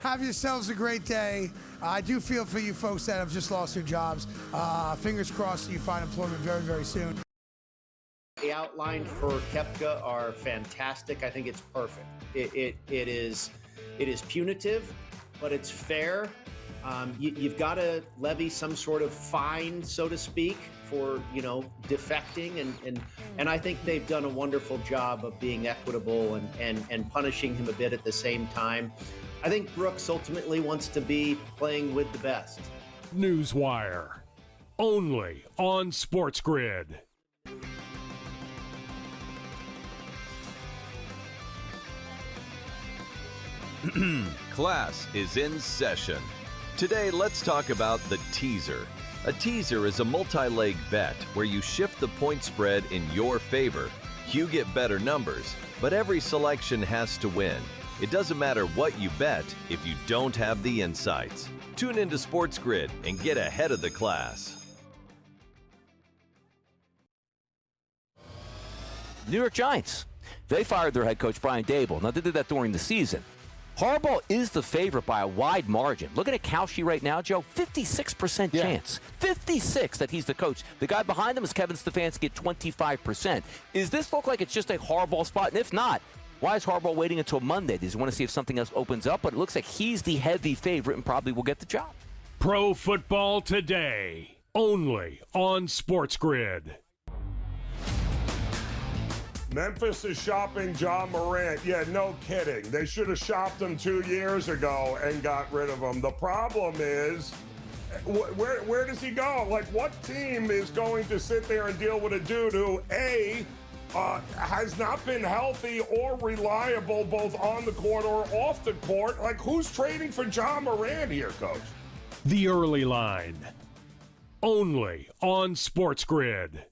Have yourselves a great day. I do feel for you folks that have just lost their jobs. Fingers crossed you find employment very, very soon. The outline for Koepka are fantastic. I think it's perfect. It is punitive, but it's fair. You've got to levy some sort of fine, so to speak, for defecting, and I think they've done a wonderful job of being equitable and punishing him a bit at the same time. I think Brooks ultimately wants to be playing with the best. Newswire, only on SportsGrid. Class is in session. Today, let's talk about the teaser. A teaser is a multi-leg bet where you shift the point spread in your favor. You get better numbers, but every selection has to win. It doesn't matter what you bet if you don't have the insights. Tune into SportsGrid and get ahead of the class. New York Giants. They fired their head coach, Brian Daboll. Now, they did that during the season. Harbaugh is the favorite by a wide margin. Looking at Kalshi right now, Joe, 56% chance. 56 that he's the coach. The guy behind him is Kevin Stefanski at 25%. Is this look like it's just a Harbaugh spot? And if not, why is Harbaugh waiting until Monday? Does he want to see if something else opens up? But it looks like he's the heavy favorite and probably will get the job. Pro Football Today, only on SportsGrid. Memphis is shopping John Morant. Yeah, no kidding. They should have shopped him 2 years ago and got rid of him. The problem is, where does he go? Like, what team is going to sit there and deal with a dude who, A, has not been healthy or reliable both on the court or off the court? Like, who's trading for John Morant here, Coach? The Early Line, only on SportsGrid.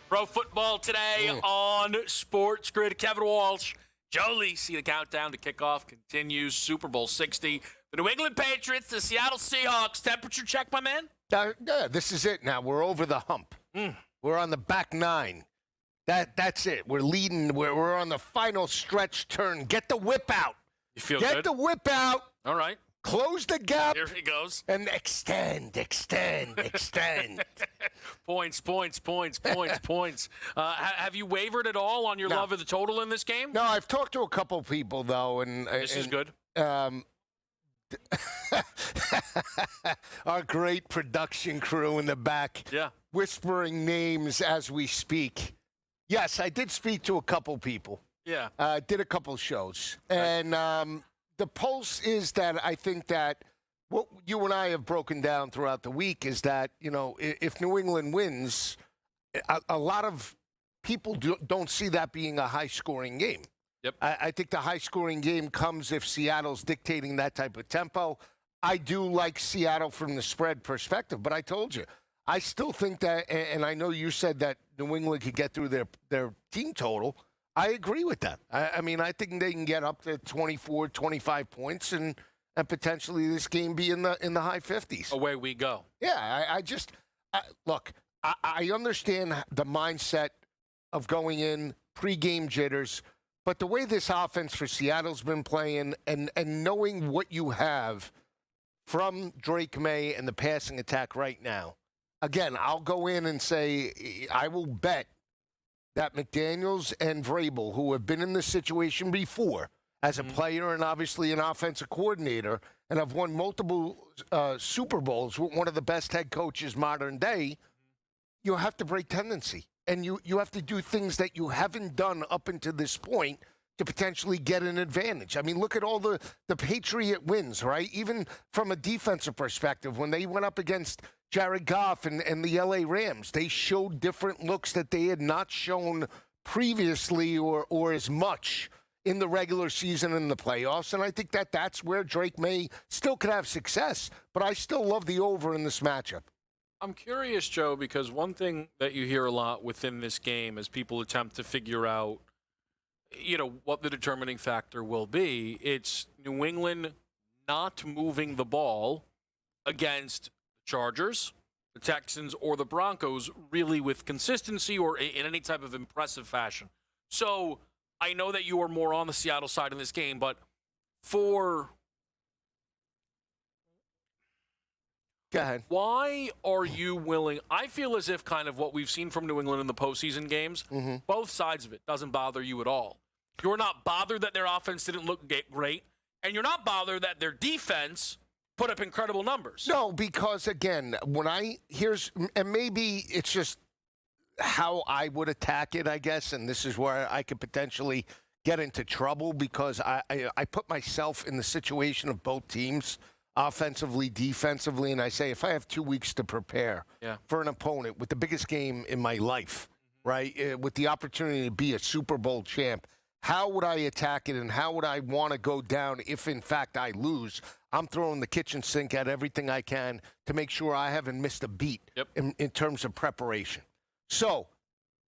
Pro Football Today on SportsGrid. Kevin Walsh, Joe Lisi. The countdown to kickoff continues. Super Bowl 60. The New England Patriots, the Seattle Seahawks. Temperature check, my man? Yeah, this is it now. We're over the hump. We're on the back nine. That's it. We're leading. We're on the final stretch turn. Get the whip out. You feel good? Get the whip out. All right. Close the gap. Here he goes. And extend. Points. Have you wavered at all on your love of the total in this game? No, I've talked to a couple people, though. This is good. Our great production crew in the back. Yeah. Whispering names as we speak. Yes, I did speak to a couple people. Yeah. Did a couple shows. And the pulse is that I think that what you and I have broken down throughout the week is that, if New England wins, a lot of people don't see that being a high-scoring game. Yep. I think the high-scoring game comes if Seattle's dictating that type of tempo. I do like Seattle from the spread perspective, but I told you, I still think that, and I know you said that New England could get through their team total. I agree with that. I mean, I think they can get up to 24, 25 points and potentially this game be in the high 50s. Away we go. Yeah, look, I understand the mindset of going in, pre-game jitters, but the way this offense for Seattle's been playing and knowing what you have from Drake May and the passing attack right now, again, I'll go in and say I will bet that McDaniels and Vrabel, who have been in this situation before as a player and obviously an offensive coordinator and have won multiple Super Bowls with one of the best head coaches modern day, you have to break tendency. And you have to do things that you haven't done up until this point to potentially get an advantage. I mean, look at all the Patriot wins, right? Even from a defensive perspective, when they went up against Jared Goff and the L.A. Rams, they showed different looks that they had not shown previously or as much in the regular season and the playoffs. And I think that's where Drake May still could have success. But I still love the over in this matchup. I'm curious, Joe, because one thing that you hear a lot within this game as people attempt to figure out, what the determining factor will be, it's New England not moving the ball against the Chargers, the Texans, or the Broncos really with consistency or in any type of impressive fashion. So I know that you are more on the Seattle side in this game, but for... Go ahead. Why are you willing? I feel as if kind of what we've seen from New England in the postseason games, both sides of it, doesn't bother you at all. You're not bothered that their offense didn't look great, and you're not bothered that their defense put up incredible numbers. No, because, again, and maybe it's just how I would attack it, I guess, and this is where I could potentially get into trouble because I put myself in the situation of both teams, offensively, defensively, and I say if I have 2 weeks to prepare for an opponent with the biggest game in my life, right, with the opportunity to be a Super Bowl champ, how would I attack it and how would I want to go down if, in fact, I lose? I'm throwing the kitchen sink at everything I can to make sure I haven't missed a beat in terms of preparation. So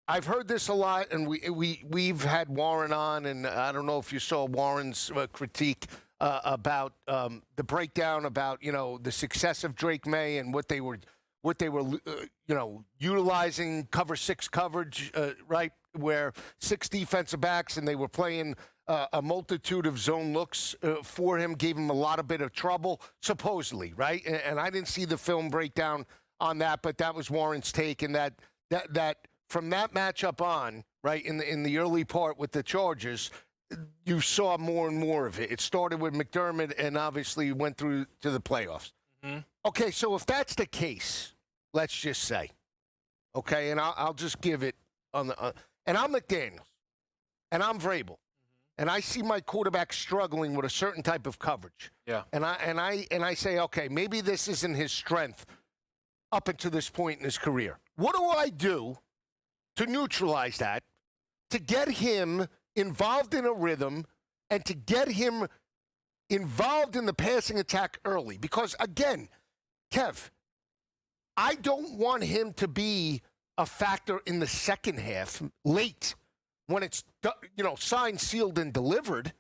I've heard this a lot, and we've had Warren on, and I don't know if you saw Warren's critique about the breakdown about, the success of Drake May and what they were utilizing cover 6 coverage, right, where 6 defensive backs and they were playing a multitude of zone looks for him, gave him a bit of trouble, supposedly, right? And I didn't see the film breakdown on that, but that was Warren's take, and that from that matchup on, right, in the early part with the Chargers, you saw more and more of it. It started with McDermott and obviously went through to the playoffs. Okay, so if that's the case, let's just say, okay, and I'll just give it on the and I'm McDaniels, and I'm Vrabel, and I see my quarterback struggling with a certain type of coverage. Yeah. And I say, okay, maybe this isn't his strength up until this point in his career. What do I do to neutralize that, to get him involved in a rhythm, and to get him involved in the passing attack early? Because, again, Kev, I don't want him to be a factor in the second half, late, when it's, signed, sealed, and delivered.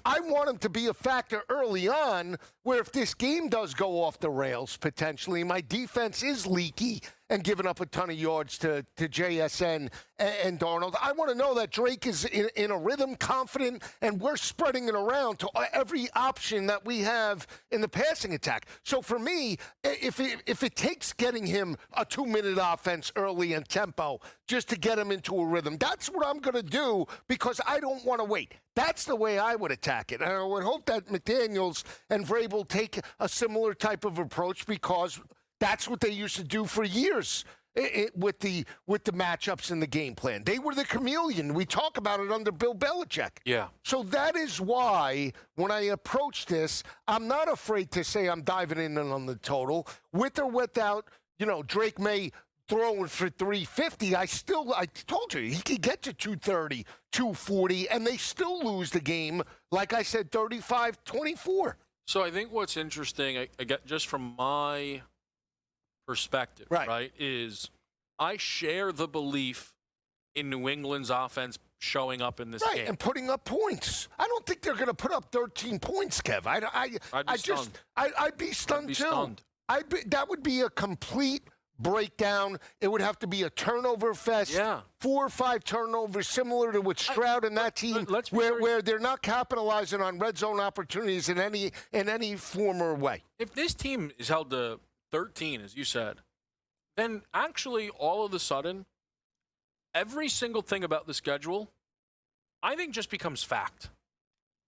I want him to be a factor early on where if this game does go off the rails, potentially, my defense is leaky and giving up a ton of yards to JSN and Darnold. I want to know that Drake is in a rhythm, confident, and we're spreading it around to every option that we have in the passing attack. So for me, if it takes getting him a 2-minute offense early and tempo just to get him into a rhythm, that's what I'm going to do because I don't want to wait. That's the way I would attack it. And I would hope that McDaniels and Vrabel take a similar type of approach because that's what they used to do for years with the matchups in the game plan. They were the chameleon. We talk about it under Bill Belichick. Yeah. So that is why when I approach this, I'm not afraid to say I'm diving in on the total. With or without, Drake May throwing for 350, I told you, he could get to 230, 240, and they still lose the game, like I said, 35-24. So I think what's interesting, I get just from my perspective, right, is I share the belief in New England's offense showing up in this game. And putting up points. I don't think they're going to put up 13 points, Kev. I'd be stunned too. That would be a complete breakdown. It would have to be a turnover fest. Yeah. 4 or 5 turnovers, similar to with Stroud and that team, where they're not capitalizing on red zone opportunities in any form or way. If this team is held to 13, as you said, then actually all of a sudden, every single thing about the schedule, I think just becomes fact.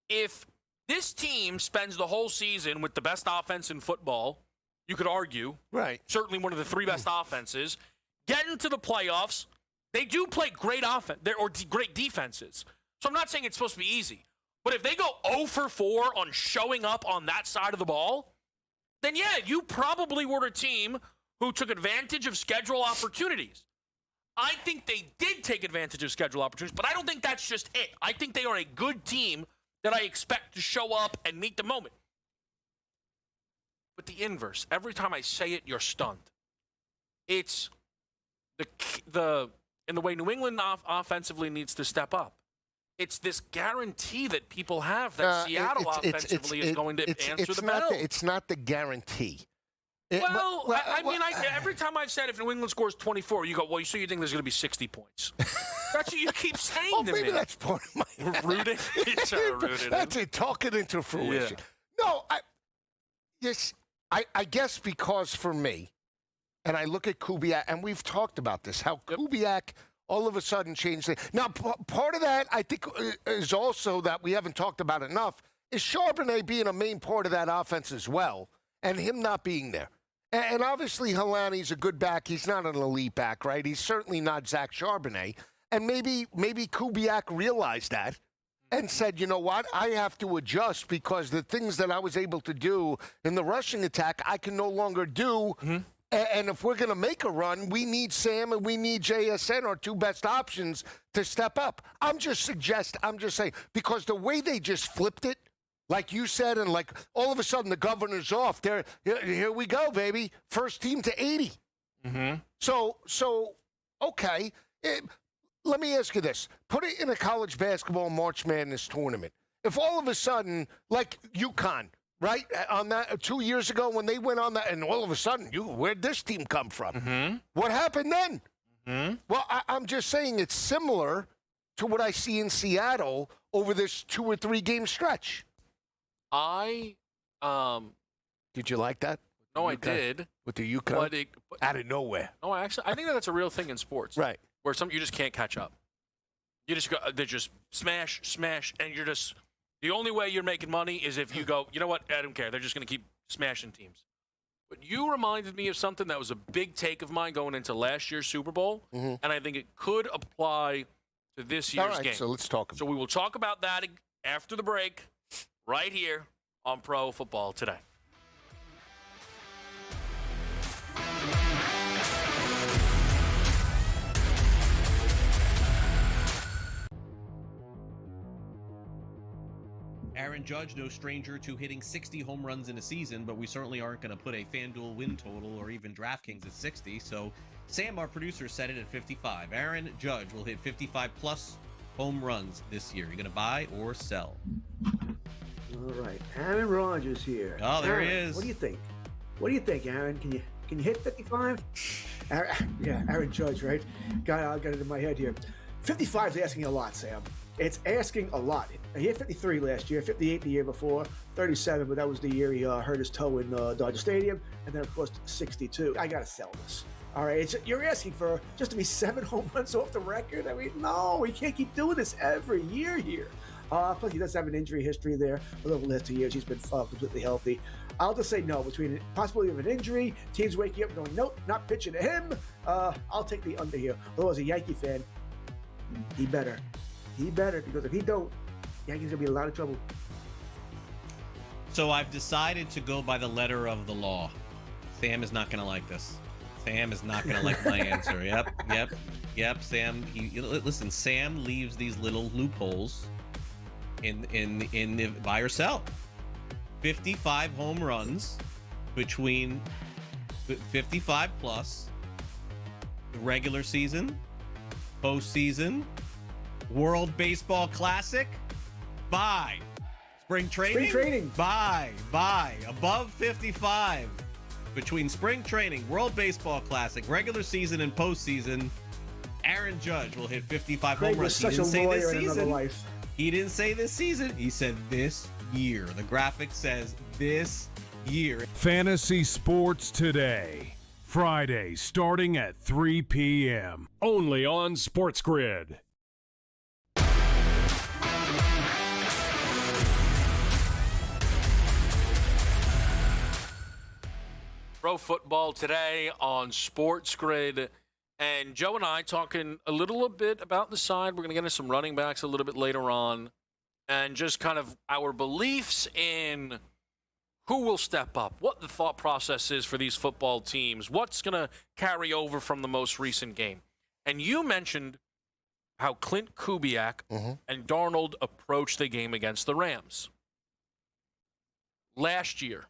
If this team spends the whole season with the best offense in football, you could argue, right? Certainly one of the 3 best offenses, get into the playoffs, they do play great offense or great defenses. So I'm not saying it's supposed to be easy. But if they go 0 for 4 on showing up on that side of the ball, then yeah, you probably were a team who took advantage of schedule opportunities. I think they did take advantage of schedule opportunities, but I don't think that's just it. I think they are a good team that I expect to show up and meet the moment. But the inverse, every time I say it, you're stunned. It's in the way New England offensively needs to step up. It's this guarantee that people have that Seattle offensively is going to answer the bell. It's not the guarantee. Every time I've said if New England scores 24, you go, well, so you think there's going to be 60 points. That's what you keep saying to me. Maybe that's part of my rooting. That's it, talking into fruition. Yeah. No, I guess because for me, and I look at Kubiak, and we've talked about this, how Kubiak all of a sudden changed it. Now, part of that, I think, is also that we haven't talked about enough, is Charbonnet being a main part of that offense as well, and him not being there. And obviously, Helani's a good back. He's not an elite back, right? He's certainly not Zach Charbonnet. And maybe Kubiak realized that and said, you know what, I have to adjust because the things that I was able to do in the rushing attack, I can no longer do. Mm-hmm. And if we're going to make a run, we need Sam and we need JSN, our two best options, to step up. I'm just saying, because the way they just flipped it, like you said, and like all of a sudden the governor's off. Here we go, baby. First team to 80. Mm-hmm. So okay. Let me ask you this. Put it in a college basketball March Madness tournament. If all of a sudden, like UConn, right, on that 2 years ago when they went on that, and all of a sudden, where'd this team come from? Mm-hmm. What happened then? Mm-hmm. Well, I'm just saying it's similar to what I see in Seattle over this 2 or 3 game stretch. Did you like that? No, I did. With the UConn? Out of nowhere. No, I think that's a real thing in sports. Right. Where you just can't catch up. You just go, they just smash, and you're just, the only way you're making money is if you go, you know what, I don't care. They're just going to keep smashing teams. But you reminded me of something that was a big take of mine going into last year's Super Bowl, and I think it could apply to this year's game. So let's talk about it. So we will talk about that after the break, right here on Pro Football Today. Aaron Judge, no stranger to hitting 60 home runs in a season, but we certainly aren't going to put a FanDuel win total or even DraftKings at 60. So Sam, our producer, set it at 55. Aaron Judge will hit 55-plus home runs this year. You going to buy or sell? All right, Aaron Rodgers here. Oh, there Aaron, he is. What do you think? What do you think, Aaron? Can you hit 55? Aaron Judge, right? Got it in my head here. 55 is asking a lot, Sam. It's asking a lot. He hit 53 last year, 58 the year before, 37, but that was the year he hurt his toe in Dodger Stadium, and then, of course, 62. I got to sell this. All right, you're asking for just to be 7 home runs off the record? I mean, no, we can't keep doing this every year here. Plus, he does have an injury history there. Over the last 2 years, he's been completely healthy. I'll just say no. Between the possibility of an injury, teams waking up and going, nope, not pitching to him, I'll take the under here. Although, as a Yankee fan, he better. Because if he don't, Yankees going to be in a lot of trouble. So I've decided to go by the letter of the law. Sam is not going to like this. Sam is not going to like my answer. Yep. Sam, listen. Sam leaves these little loopholes in the buy or sell. 55 home runs between 55 plus the regular season, postseason, World Baseball Classic. Buy. Spring training. Buy. Above 55 between spring training, World Baseball Classic, regular season, and postseason. Aaron Judge will hit 55 home runs. He didn't say this season. He didn't say this season. He said this year. The graphic says this year. Fantasy Sports Today. Friday, starting at 3 p.m. Only on SportsGrid. Pro Football Today on SportsGrid. And Joe and I talking a little bit about the side. We're going to get into some running backs a little bit later on. And just kind of our beliefs in who will step up, what the thought process is for these football teams, what's going to carry over from the most recent game. And you mentioned how Clint Kubiak and Darnold approached the game against the Rams. Last year,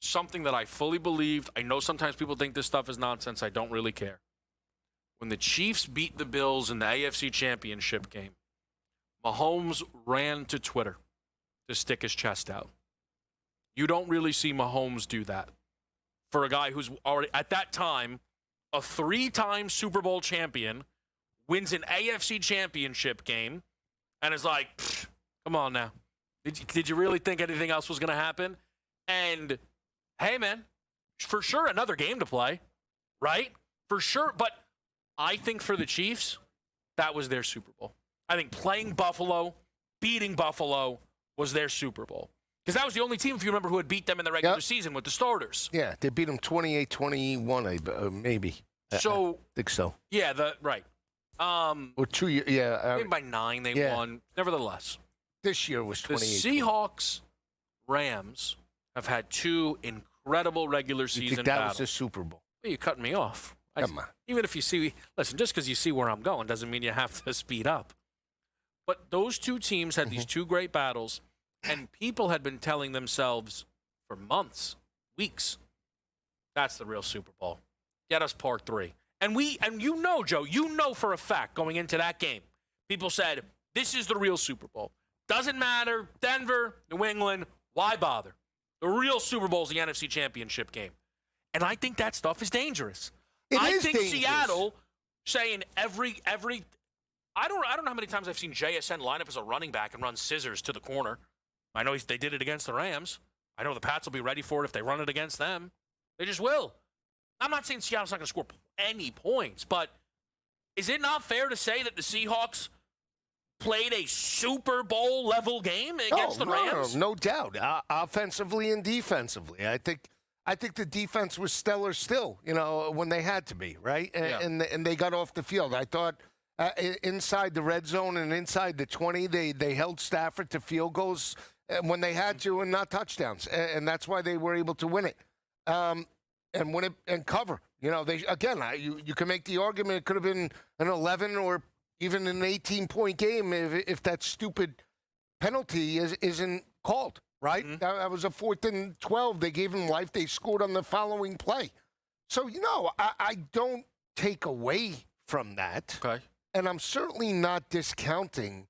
something that I fully believed. I know sometimes people think this stuff is nonsense. I don't really care. When the Chiefs beat the Bills in the AFC Championship game, Mahomes ran to Twitter to stick his chest out. You don't really see Mahomes do that. for a guy who's already, at that time, a 3-time Super Bowl champion, wins an AFC championship game, and is like, come on now. Did you really think anything else was going to happen? And, hey, man, for sure another game to play, right? For sure. But I think for the Chiefs, that was their Super Bowl. I think playing Buffalo, beating Buffalo was their Super Bowl. Because that was the only team, if you remember, who had beat them in the regular season with the starters. Yeah, they beat them 28-21, maybe. So I think so. Yeah, right. Or 2 years, Maybe by 9 they won. Nevertheless. This year was 28. The Seahawks, Rams have had 2 incredible regular season that battles. was the Super Bowl. Well, you're cutting me off. Come on. Even if you see, listen, just because you see where I'm going doesn't mean you have to speed up. But those 2 teams had these 2 great battles, and people had been telling themselves for months, weeks, that's the real Super Bowl. Get us part 3. And you know, Joe, you know for a fact going into that game, people said, this is the real Super Bowl. Doesn't matter, Denver, New England, why bother? The real Super Bowl is the NFC Championship game. And I think that stuff is dangerous. I think dangerous. Seattle saying every I don't know how many times I've seen JSN line up as a running back and run scissors to the corner. I know they did it against the Rams. I know the Pats will be ready for it if they run it against them. They just will. I'm not saying Seattle's not going to score any points, but is it not fair to say that the Seahawks played a Super Bowl level game against the Rams? No doubt. Offensively and defensively. I think the defense was stellar still, when they had to be, right? And they got off the field. I thought inside the red zone and inside the 20, they held Stafford to field goals when they had to and not touchdowns. And that's why they were able to win it. And win it and cover. You can make the argument it could have been an 11 or even an 18-point game if that stupid penalty isn't called, right? Mm-hmm. That was a 4th and 12. They gave them life. They scored on the following play. So, I don't take away from that. Okay. And I'm certainly not discounting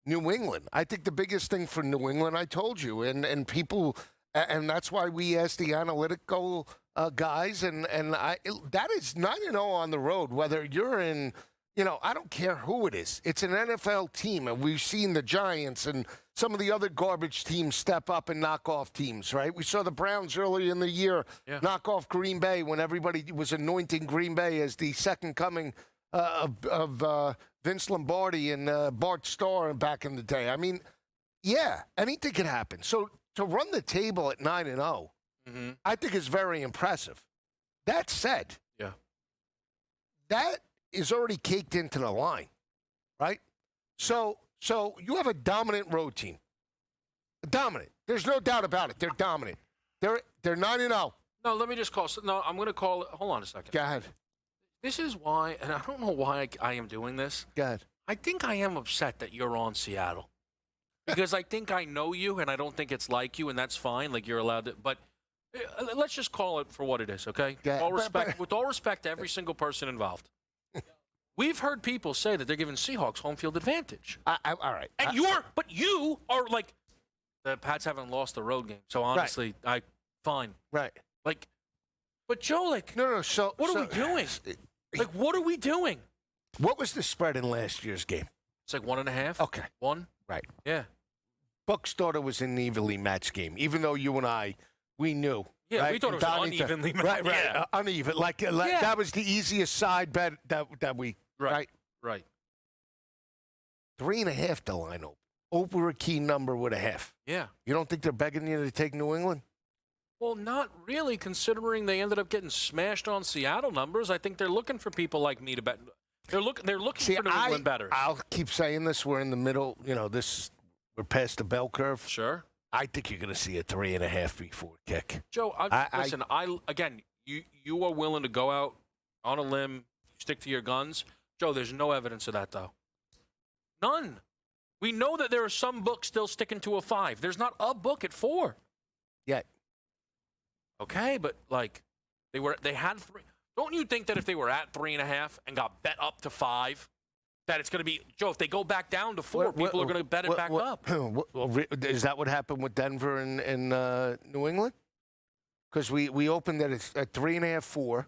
New England. I think the biggest thing for New England, I told you, and people, and that's why we asked the analytical guys, and that is 9-0 on the road, whether you're in, I don't care who it is. It's an NFL team, and we've seen the Giants and some of the other garbage teams step up and knock off teams, right? We saw the Browns earlier in the year knock off Green Bay when everybody was anointing Green Bay as the second coming of Vince Lombardi and Bart Starr back in the day. I mean, anything could happen. So to run the table at 9-0, I think is very impressive. That said, that is already caked into the line, right? So you have a dominant road team. Dominant. There's no doubt about it. They're dominant. They're 9-0. No, let me just call. No, I'm going to call it. Hold on a second. Go ahead. This is why, and I don't know why I am doing this. Go ahead. I think I am upset that you're on Seattle. Because I think I know you, and I don't think it's like you, and that's fine. Like, you're allowed to. But let's just call it for what it is, okay? Yeah, with all respect to every single person involved. We've heard people say that they're giving Seahawks home field advantage. All right. And you are like, the Pats haven't lost the road game. So honestly, fine. Right. Like, but Joe, like, no. So what are we doing? Like, what are we doing? What was the spread in last year's game? It's like 1.5. Okay. 1. Right. Yeah. Bucks thought it was an evenly matched game, even though you and I, we knew. Yeah, right? we thought it was unevenly matched. Right. Yeah. Uneven. Like that was the easiest side bet that we. Right. 3.5 to line over a key number with a half. Yeah. You don't think they're begging you to take New England? Well, not really, considering they ended up getting smashed on Seattle numbers. I think they're looking for people like me to bet. They're looking for New England bettors. I'll keep saying this. We're in the middle. We're past the bell curve. Sure. I think you're going to see a 3.5 before kick. Joe, listen. You are willing to go out on a limb, stick to your guns. Joe, there's no evidence of that, though. None. We know that there are some books still sticking to a 5. There's not a book at 4 yet. Okay, but like they had 3. Don't you think that if they were at 3.5 and got bet up to 5, that it's going to be, Joe, if they go back down to 4, people are going to bet it back up? Is that what happened with Denver and New England? because we opened at 3.5, 4,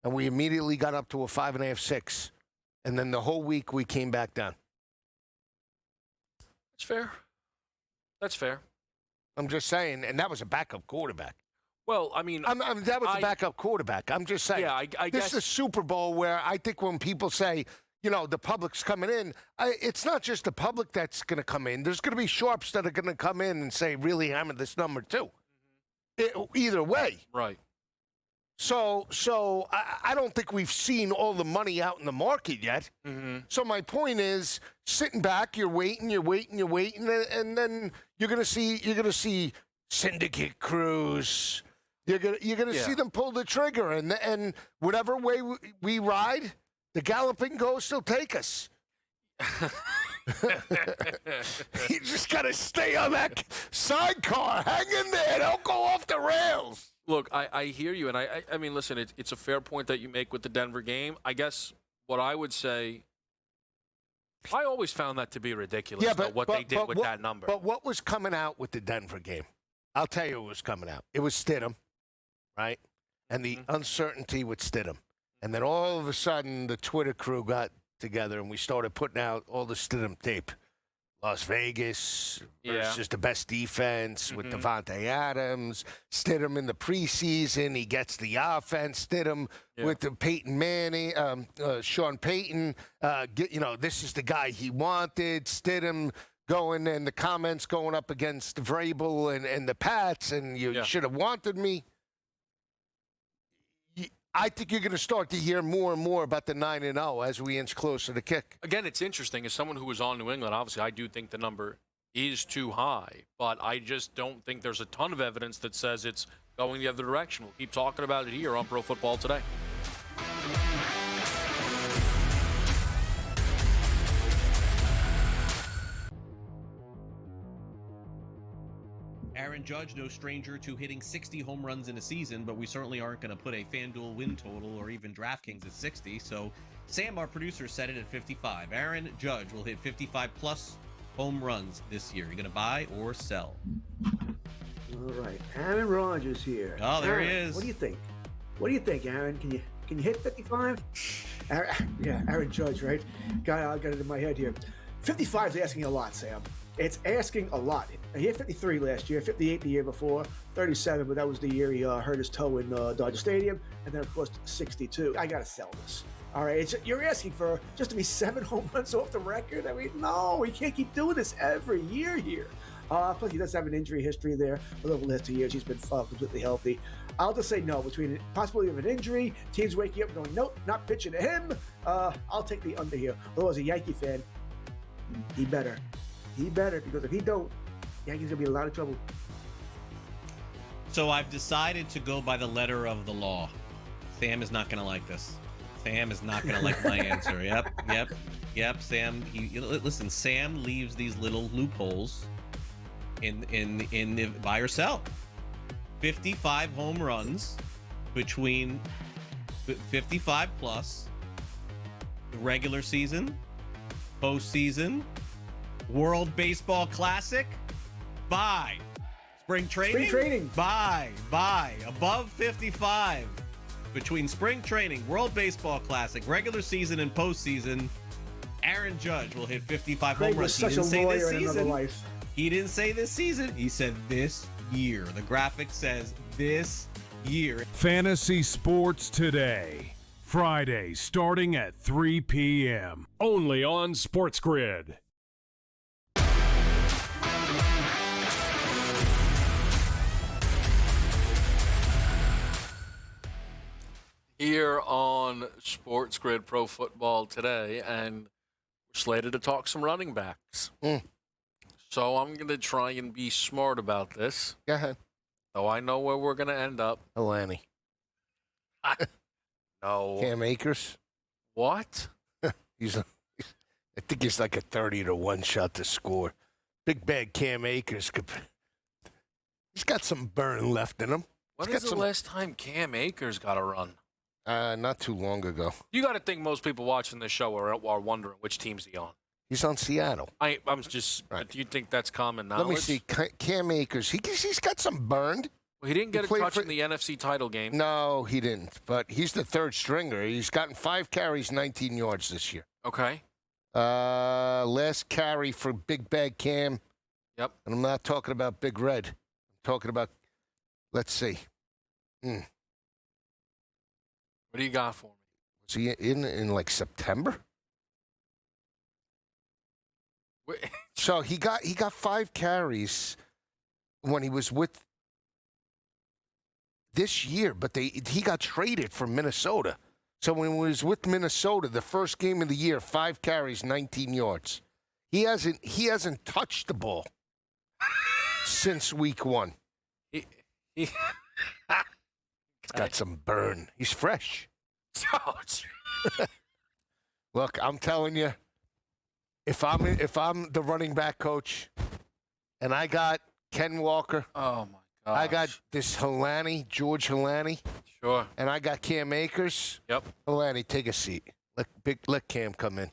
and we immediately got up to a 5.5, 6, and then the whole week we came back down. That's fair. That's fair. I'm just saying, and that was a backup quarterback. Well, I mean, that was a backup quarterback. I'm just saying. Yeah, I this guess. is a Super Bowl where I think when people say, the public's coming in, it's not just the public that's going to come in. There's going to be sharps that are going to come in and say, really hammer this number too. Either way. Right. So I don't think we've seen all the money out in the market yet. Mm-hmm. So my point is, sitting back, you're waiting, and then you're gonna see syndicate crews. You're gonna see them pull the trigger, and whatever way we ride, the galloping ghost will take us. You just gotta stay on that sidecar. Hang in there. Don't go off the rails. Look, I hear you, and I mean, listen, it's a fair point that you make with the Denver game. I guess what I would say, I always found that to be ridiculous, what they did with that number. But what was coming out with the Denver game? I'll tell you what was coming out. It was Stidham, right? And the uncertainty with Stidham. And then all of a sudden, the Twitter crew got together, and we started putting out all the Stidham tape. Las Vegas versus the best defense with Devontae Adams. Stidham in the preseason, he gets the offense. Stidham with the Peyton Manning, Sean Payton. This is the guy he wanted. Stidham going and the comments going up against Vrabel and the Pats, and you should have wanted me. I think you're going to start to hear more and more about the 9-0 as we inch closer to kick. Again, it's interesting. As someone who was on New England, obviously, I do think the number is too high, but I just don't think there's a ton of evidence that says it's going the other direction. We'll keep talking about it here on Pro Football Today. Aaron Judge, no stranger to hitting 60 home runs in a season, but we certainly aren't going to put a FanDuel win total or even DraftKings at 60. So Sam, our producer, set it at 55. Aaron Judge will hit 55-plus home runs this year. You going to buy or sell? All right, Aaron Rodgers here. Oh, there Aaron, he is. What do you think? What do you think, Aaron? Can you hit 55? Aaron Judge, right? Got it in my head here. 55 is asking a lot, Sam. It's asking a lot. He hit 53 last year, 58 the year before, 37, but that was the year he hurt his toe in Dodger Stadium, and then, of course, 62. I got to sell this. All right, you're asking for just to be 7 home runs off the record? I mean, no, we can't keep doing this every year here. Plus, he does have an injury history there. Over the last 2 years, he's been completely healthy. I'll just say no. Between possibility of an injury, teams waking up going, nope, not pitching to him. I'll take the under here. Although, as a Yankee fan, he better, because if he don't, Yankees gonna be in a lot of trouble. So I've decided to go by the letter of the law. Sam is not going to like this. Sam is not going to like my answer. Yep. Sam, listen. Sam leaves these little loopholes in the buy or sell. 55 home runs between 55 plus the regular season, postseason, World Baseball Classic. Buy. Spring training? Buy. Above 55. Between spring training, World Baseball Classic, regular season, and postseason, Aaron Judge will hit 55 home runs. He didn't say this season. He didn't say this season. He said this year. The graphic says this year. Fantasy Sports Today. Friday, starting at 3 p.m. Only on SportsGrid. Here on SportsGrid Pro Football Today, and we're slated to talk some running backs. So I'm going to try and be smart about this. Go ahead. So I know where we're going to end up. Alani. No. Cam Akers. What? I think he's like a 30-1 shot to score. Big bad Cam Akers. He's got some burn left in him. When is the last time Cam Akers got a run? Not too long ago. You got to think most people watching this show are wondering which team's he on. He's on Seattle. I'm just. Right. Do you think that's common knowledge? Let me see. Cam Akers. He's got some burned. Well, he didn't get a played touch for- in the NFC title game. No, he didn't. But he's the third stringer. He's gotten 5 carries, 19 yards this year. Okay. Last carry for Big Bag Cam. Yep. And I'm not talking about Big Red. I'm talking about, let's see. What do you got for me? Was he in like September? Wait. So he got 5 carries when he was with this year, but he got traded from Minnesota. So when he was with Minnesota, the first game of the year, 5 carries, 19 yards. He hasn't touched the ball since week 1. He's got some burn. He's fresh. Look, I'm telling you, if I'm the running back coach, and I got Ken Walker, oh my God, I got this George Helani, sure, and I got Cam Akers. Yep. Helani, take a seat. Let Cam come in.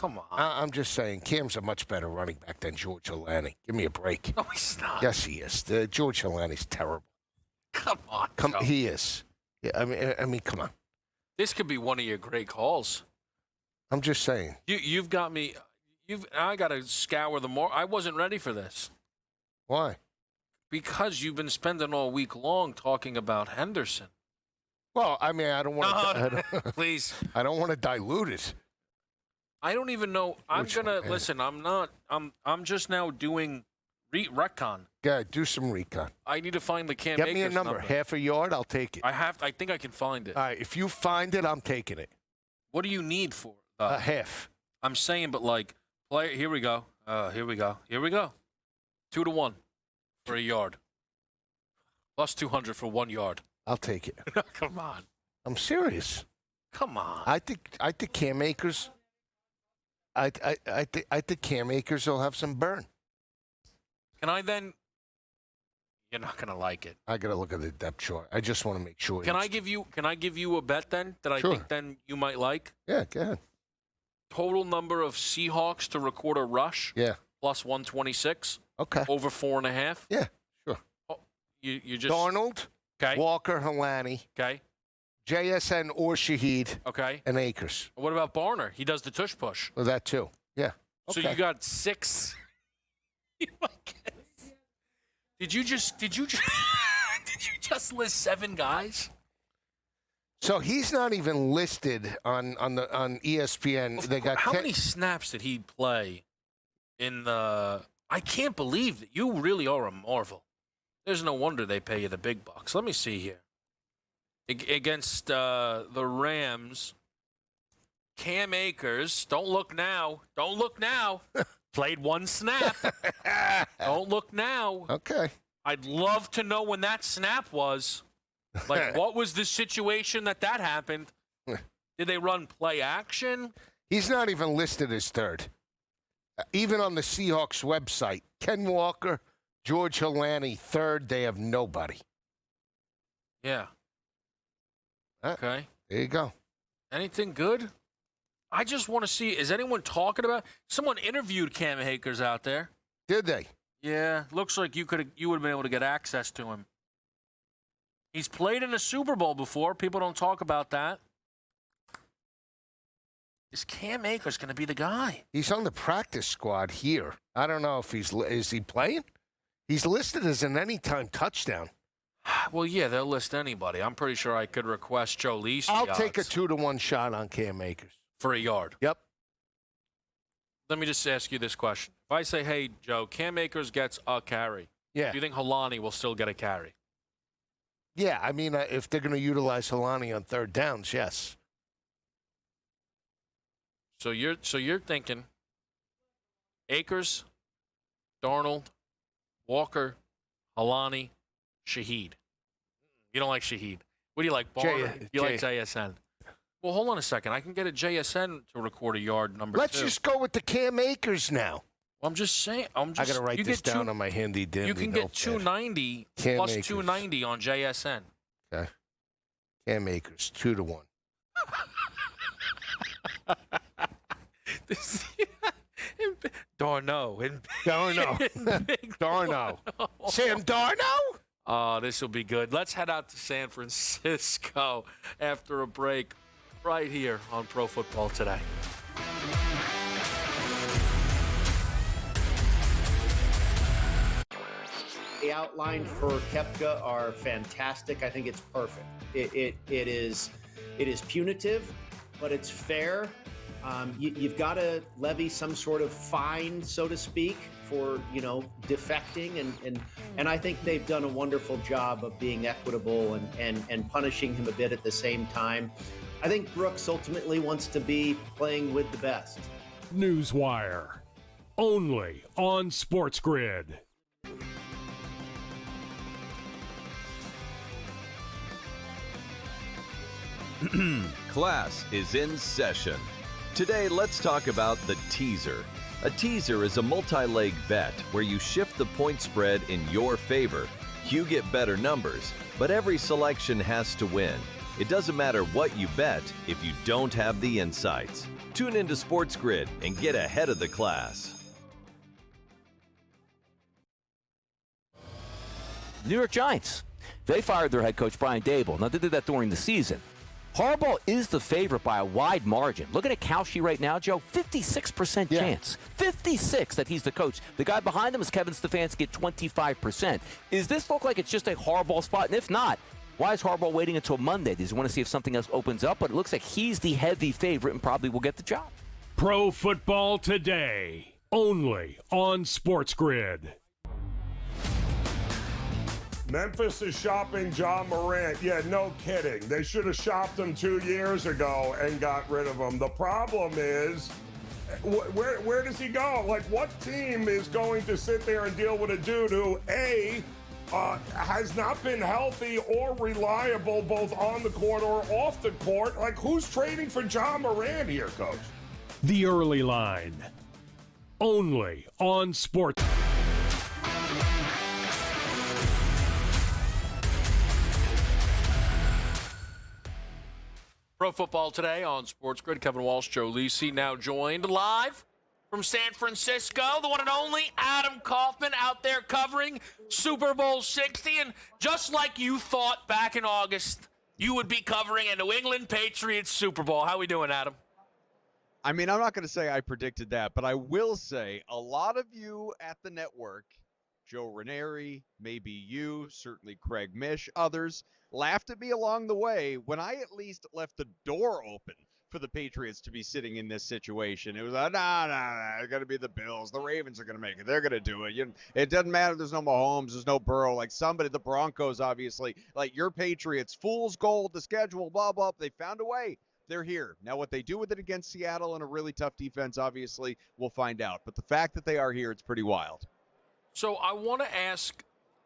Come on. I'm just saying, Cam's a much better running back than George Helani. Give me a break. No, he's not. Yes, he is. George Helani's terrible. Come on. Joe. He is. Yeah, I mean, come on. This could be one of your great calls. I'm just saying. You've got me. I got to scour the more. I wasn't ready for this. Why? Because you've been spending all week long talking about Henderson. Well, I mean, I don't want to. Please. I don't want to dilute it. I don't even know. I'm gonna listen. I'm not. I'm just now doing retcon. Yeah, do some recon. I need to find the Cam Get me a Akers number. Half a yard, I'll take it. I think I can find it. All right, if you find it, I'm taking it. What do you need for half? I'm saying, but like, play. Here we go. Here we go. 2-1 for a yard. Plus 200 for 1 yard. I'll take it. Come on. I'm serious. Come on. I think Cam Akers. I think Cam Akers will have some burn. Can I then? You're not gonna like it. I gotta look at the depth chart. I just want to make sure. Can I give you a bet then that I think then you might like? Yeah, go ahead. Total number of Seahawks to record a rush. Yeah. Plus 126. Okay. Over 4.5. Yeah, sure. Oh, you just Darnold. Okay. Walker, Helani. Okay. JSN or Shaheed. Okay. And Akers. What about Barner? He does the tush push. Well, that too. Yeah. So Okay. you got 6. Did you just list 7 guys? So he's not even listed on ESPN. They got how many snaps did he play in the? I can't believe that you really are a marvel. There's no wonder they pay you the big bucks. Let me see here. Against the Rams, Cam Akers. Don't look now. Played 1 snap. Don't look now. Okay. I'd love to know when that snap was. Like, what was the situation that happened? Did they run play action? He's not even listed as third. Even on the Seahawks website, Ken Walker, George Helani, third. They have nobody. Yeah. Okay. There you go. Anything good? I just want to see. Is anyone talking about? Someone interviewed Cam Akers out there. Did they? Yeah. Looks like you would have been able to get access to him. He's played in a Super Bowl before. People don't talk about that. Is Cam Akers going to be the guy? He's on the practice squad here. I don't know if is he playing? He's listed as an anytime touchdown. Well, yeah, they'll list anybody. I'm pretty sure I could request Joe Lisi. I'll take a 2-1 shot on Cam Akers. For a yard. Yep. Let me just ask you this question. If I say, hey, Joe, Cam Akers gets a carry, yeah. Do you think Helani will still get a carry? Yeah, I mean, if they're going to utilize Helani on third downs, yes. So you're thinking Akers, Darnold, Walker, Helani, Shaheed. You don't like Shaheed. What do you like, Barner? You like JSN. Well, hold on a second. I can get a JSN to record a yard number 2. Let's just go with the Cam Akers now. Well, I'm just saying. I got to write this down on my handy dandy You can get 290 plus Akers. 290 on JSN. Okay. Cam Akers, 2-1. Darno. Darno. Sam Darno? This will be good. Let's head out to San Francisco after a break right here on Pro Football Today. The outline for Koepka are fantastic. I think it's perfect. It is punitive, but it's fair. You've got to levy some sort of fine, so to speak, for defecting, and I think they've done a wonderful job of being equitable and punishing him a bit at the same time. I think Brooks ultimately wants to be playing with the best. Newswire, only on SportsGrid. Class is in session. Today, let's talk about the teaser. A teaser is a multi-leg bet where you shift the point spread in your favor. You get better numbers, but every selection has to win. It doesn't matter what you bet if you don't have the insights. Tune into SportsGrid and get ahead of the class. New York Giants. They fired their head coach, Brian Dable. Now, they did that during the season. Harbaugh is the favorite by a wide margin. Looking at Kalshi right now, Joe, 56% chance. 56 that he's the coach. The guy behind him is Kevin Stefanski at 25%. Is this look like it's just a Harbaugh spot? And if not, why is Harbaugh waiting until Monday? Does he want to see if something else opens up? But it looks like he's the heavy favorite and probably will get the job. Pro Football Today, only on SportsGrid. Memphis is shopping John Morant. Yeah, no kidding. They should have shopped him 2 years ago and got rid of him. The problem is, where does he go? Like, what team is going to sit there and deal with a dude who, A, has not been healthy or reliable both on the court or off the court? Like, who's trading for John Morant here, Coach? The Early Line, only on Sports. Pro Football Today on SportsGrid. Kevin Walsh, Joe Lisi, now joined live from San Francisco. The one and only Adam Kaufman out there covering Super Bowl 60. And just like you thought back in August, you would be covering a New England Patriots Super Bowl. How we doing, Adam? I mean, I'm not going to say I predicted that, but I will say a lot of you at the network, Joe Ranieri, maybe you, certainly Craig Mish, others, laughed at me along the way when I at least left the door open for the Patriots to be sitting in this situation. It was like, nah, it's going to be the Bills. The Ravens are going to make it. They're going to do it. It doesn't matter. There's no Mahomes. There's no Burrow. Like somebody, the Broncos, obviously, like your Patriots, fool's gold, the schedule, blah, blah. They found a way. They're here. Now, what they do with it against Seattle and a really tough defense, obviously, we'll find out. But the fact that they are here, it's pretty wild. So I want to ask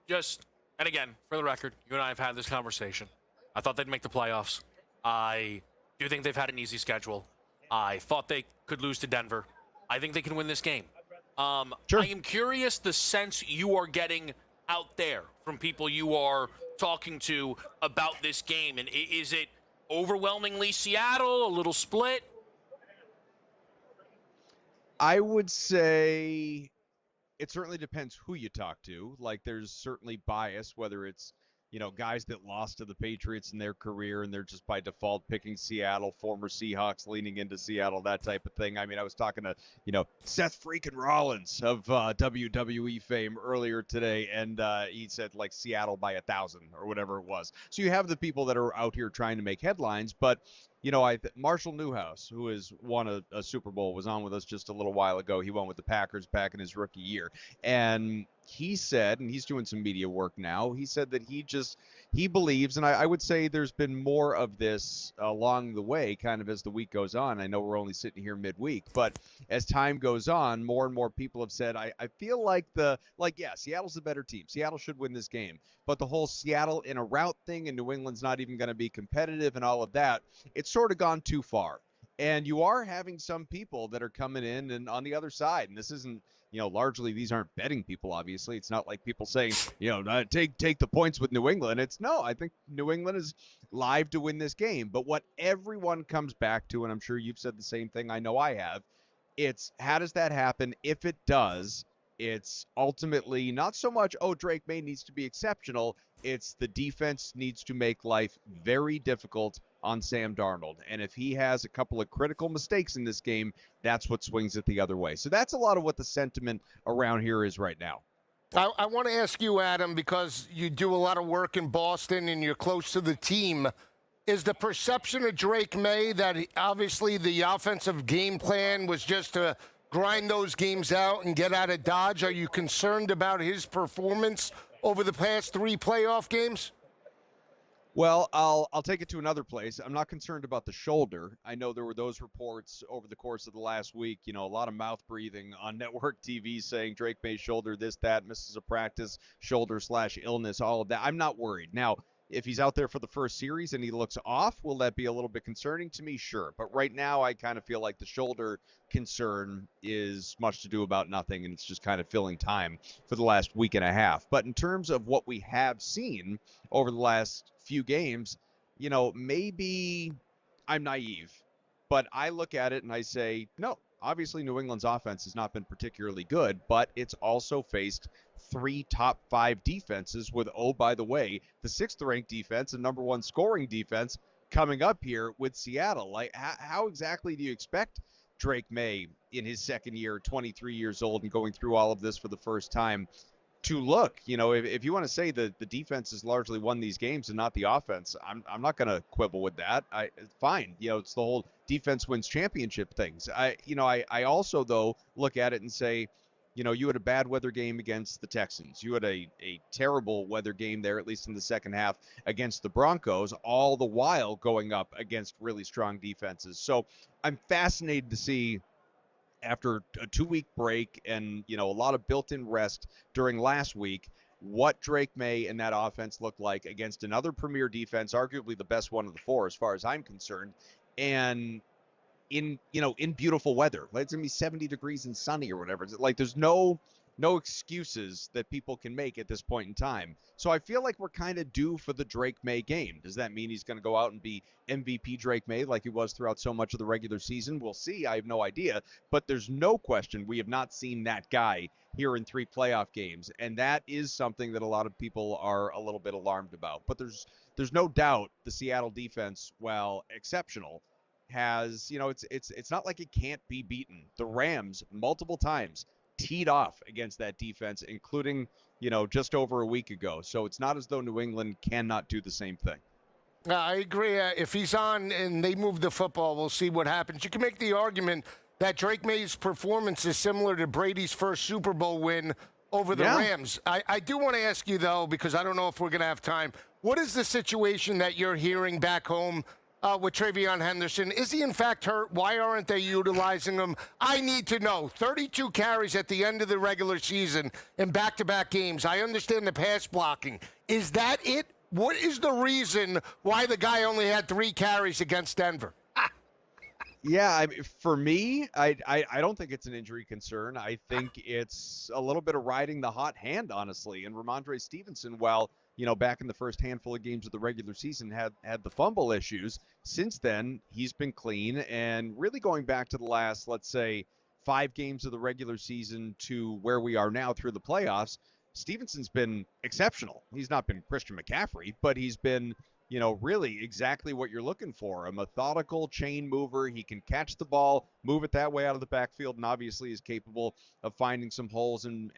just, and again, for the record, you and I have had this conversation. I thought they'd make the playoffs. I do think they've had an easy schedule. I thought they could lose to Denver. I think they can win this game. Sure. I am curious the sense you are getting out there from people you are talking to about this game. And is it overwhelmingly Seattle, a little split? I would say it certainly depends who you talk to. Like, there's certainly bias, whether it's, guys that lost to the Patriots in their career and they're just by default picking Seattle, former Seahawks leaning into Seattle, that type of thing. I mean, I was talking to, Seth freaking Rollins of WWE fame earlier today, and he said, like, Seattle by 1,000 or whatever it was. So you have the people that are out here trying to make headlines, but Marshall Newhouse, who has won a Super Bowl, was on with us just a little while ago. He won with the Packers back in his rookie year. And he said, and he's doing some media work now, he said that he believes, and I would say there's been more of this along the way, kind of as the week goes on. I know we're only sitting here midweek, but as time goes on, more and more people have said, I feel like Seattle's the better team. Seattle should win this game. But the whole Seattle in a route thing and New England's not even going to be competitive and all of that, it's sort of gone too far. And you are having some people that are coming in and on the other side, and this isn't, largely these aren't betting people, obviously. It's not like people saying, take the points with New England. I think New England is live to win this game. But what everyone comes back to, and I'm sure you've said the same thing, I know I have, it's how does that happen? If it does, It's ultimately not so much, oh, Drake May needs to be exceptional. It's the defense needs to make life very difficult on Sam Darnold. And if he has a couple of critical mistakes in this game, that's what swings it the other way. So that's a lot of what the sentiment around here is right now. I want to ask you, Adam, because you do a lot of work in Boston and you're close to the team. Is the perception of Drake May that obviously the offensive game plan was just to grind those games out and get out of Dodge? Are you concerned about his performance over the past 3 playoff games? Well, I'll take it to another place. I'm not concerned about the shoulder. I know there were those reports over the course of the last week, a lot of mouth breathing on network TV saying Drake May's shoulder, this, that, misses a practice, shoulder/illness, all of that. I'm not worried. Now, if he's out there for the first series and he looks off, will that be a little bit concerning to me? Sure. But right now, I kind of feel like the shoulder concern is much to do about nothing, and it's just kind of filling time for the last week and a half. But in terms of what we have seen over the last few games, maybe I'm naive, but I look at it and I say, no, obviously New England's offense has not been particularly good, but it's also faced 3 top 5 defenses with, oh, by the way, the 6th ranked defense and number 1 scoring defense coming up here with Seattle. Like, how exactly do you expect Drake May in his second year, 23 years old, and going through all of this for the first time to look? If you want to say that the defense has largely won these games and not the offense, I'm not going to quibble with that. Fine. It's the whole defense wins championship things. I also, though, look at it and say, you had a bad weather game against the Texans. You had a terrible weather game there, at least in the second half, against the Broncos, all the while going up against really strong defenses. So I'm fascinated to see, after a 2-week break and, a lot of built-in rest during last week, what Drake May and that offense looked like against another premier defense, arguably the best one of the 4 as far as I'm concerned, and in beautiful weather. Like, it's going to be 70 degrees and sunny or whatever. It's like there's no excuses that people can make at this point in time. So I feel like we're kind of due for the Drake May game. Does that mean he's going to go out and be MVP Drake May like he was throughout so much of the regular season? We'll see. I have no idea. But there's no question we have not seen that guy here in 3 playoff games. And that is something that a lot of people are a little bit alarmed about. But there's no doubt the Seattle defense, while exceptional, has, it's not like it can't be beaten. The Rams multiple times teed off against that defense, including, just over a week ago. So it's not as though New England cannot do the same thing. I agree. If he's on and they move the football, we'll see what happens. You can make the argument that Drake May's performance is similar to Brady's first Super Bowl win over the Rams. I do want to ask you, though, because I don't know if we're going to have time, what is the situation that you're hearing back home with Travion Henderson? Is he in fact hurt? Why aren't they utilizing him? I need to know. 32 carries at the end of the regular season in back-to-back games. I understand the pass blocking. Is that it? What is the reason why the guy only had 3 carries against Denver? Yeah, for me, I don't think it's an injury concern. I think it's a little bit of riding the hot hand, honestly. And Ramondre Stevenson, while back in the first handful of games of the regular season, had the fumble issues. Since then, he's been clean, and really going back to the last, let's say, 5 games of the regular season to where we are now through the playoffs, Stevenson's been exceptional. He's not been Christian McCaffrey, but he's been, really exactly what you're looking for. A methodical chain mover. He can catch the ball, move it that way out of the backfield, and obviously is capable of finding some holes and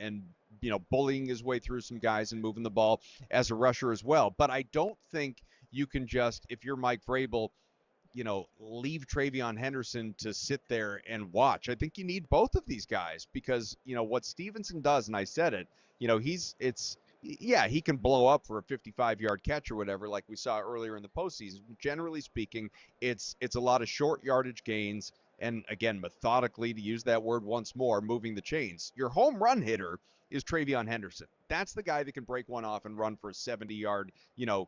bullying his way through some guys and moving the ball as a rusher as well. But I don't think you can just, if you're Mike Vrabel, leave Travion Henderson to sit there and watch. I think you need both of these guys because, what Stevenson does, and I said it, he can blow up for a 55-yard catch or whatever, like we saw earlier in the postseason. Generally speaking, it's a lot of short yardage gains. And again, methodically, to use that word once more, moving the chains. Your home run hitter is Travion Henderson. That's the guy that can break one off and run for a 70-yard,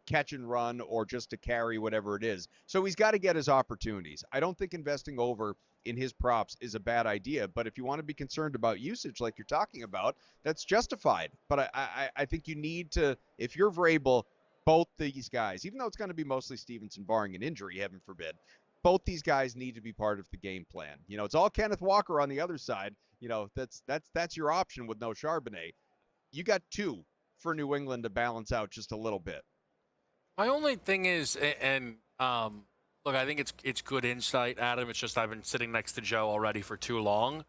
catch and run or just to carry, whatever it is. So he's got to get his opportunities. I don't think investing over in his props is a bad idea, but if you want to be concerned about usage like you're talking about, that's justified. But I think you need to, if you're Vrabel, both these guys, even though it's going to be mostly Stevenson barring an injury, heaven forbid, both these guys need to be part of the game plan. You know, it's all Kenneth Walker on the other side. You know, that's your option with no Charbonnet. You got two for New England to balance out just a little bit. My only thing is, look, I think it's good insight, Adam. It's just I've been sitting next to Joe already for too long.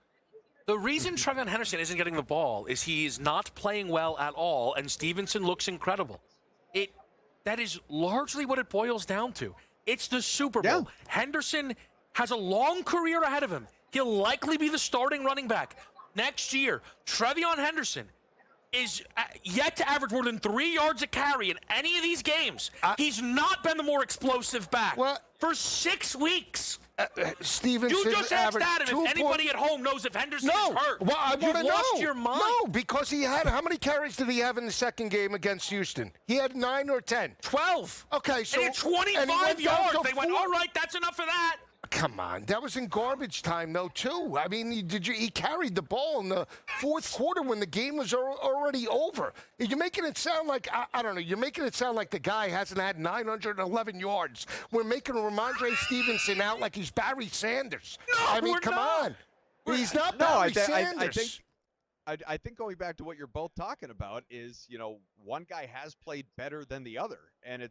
The reason Trevion Henderson isn't getting the ball is he's not playing well at all, and Stevenson looks incredible. That is largely what it boils down to. It's the Super Bowl. Yeah. Henderson has a long career ahead of him. He'll likely be the starting running back next year. Trevion Henderson is yet to average more than 3 yards a carry in any of these games. He's not been the more explosive back for 6 weeks. Stevenson You just asked averaged Adam if anybody at home knows if Henderson is hurt. Well, I want to know. Lost your mind. No, because he had, how many carries did he have in the second game against Houston? He had 9 or 10? 12. Okay, so. And he had 25 yards. They went, all right, that's enough for that. Come on, that was in garbage time though too. I mean, he carried the ball in the fourth quarter when the game was already over. You're making it sound like I don't know. You're making it sound like the guy hasn't had 911 yards. We're making Ramondre Stevenson out like he's Barry Sanders. No, I mean, we're come not. on. He's not Barry Sanders. I think going back to what you're both talking about is, you know, one guy has played better than the other. And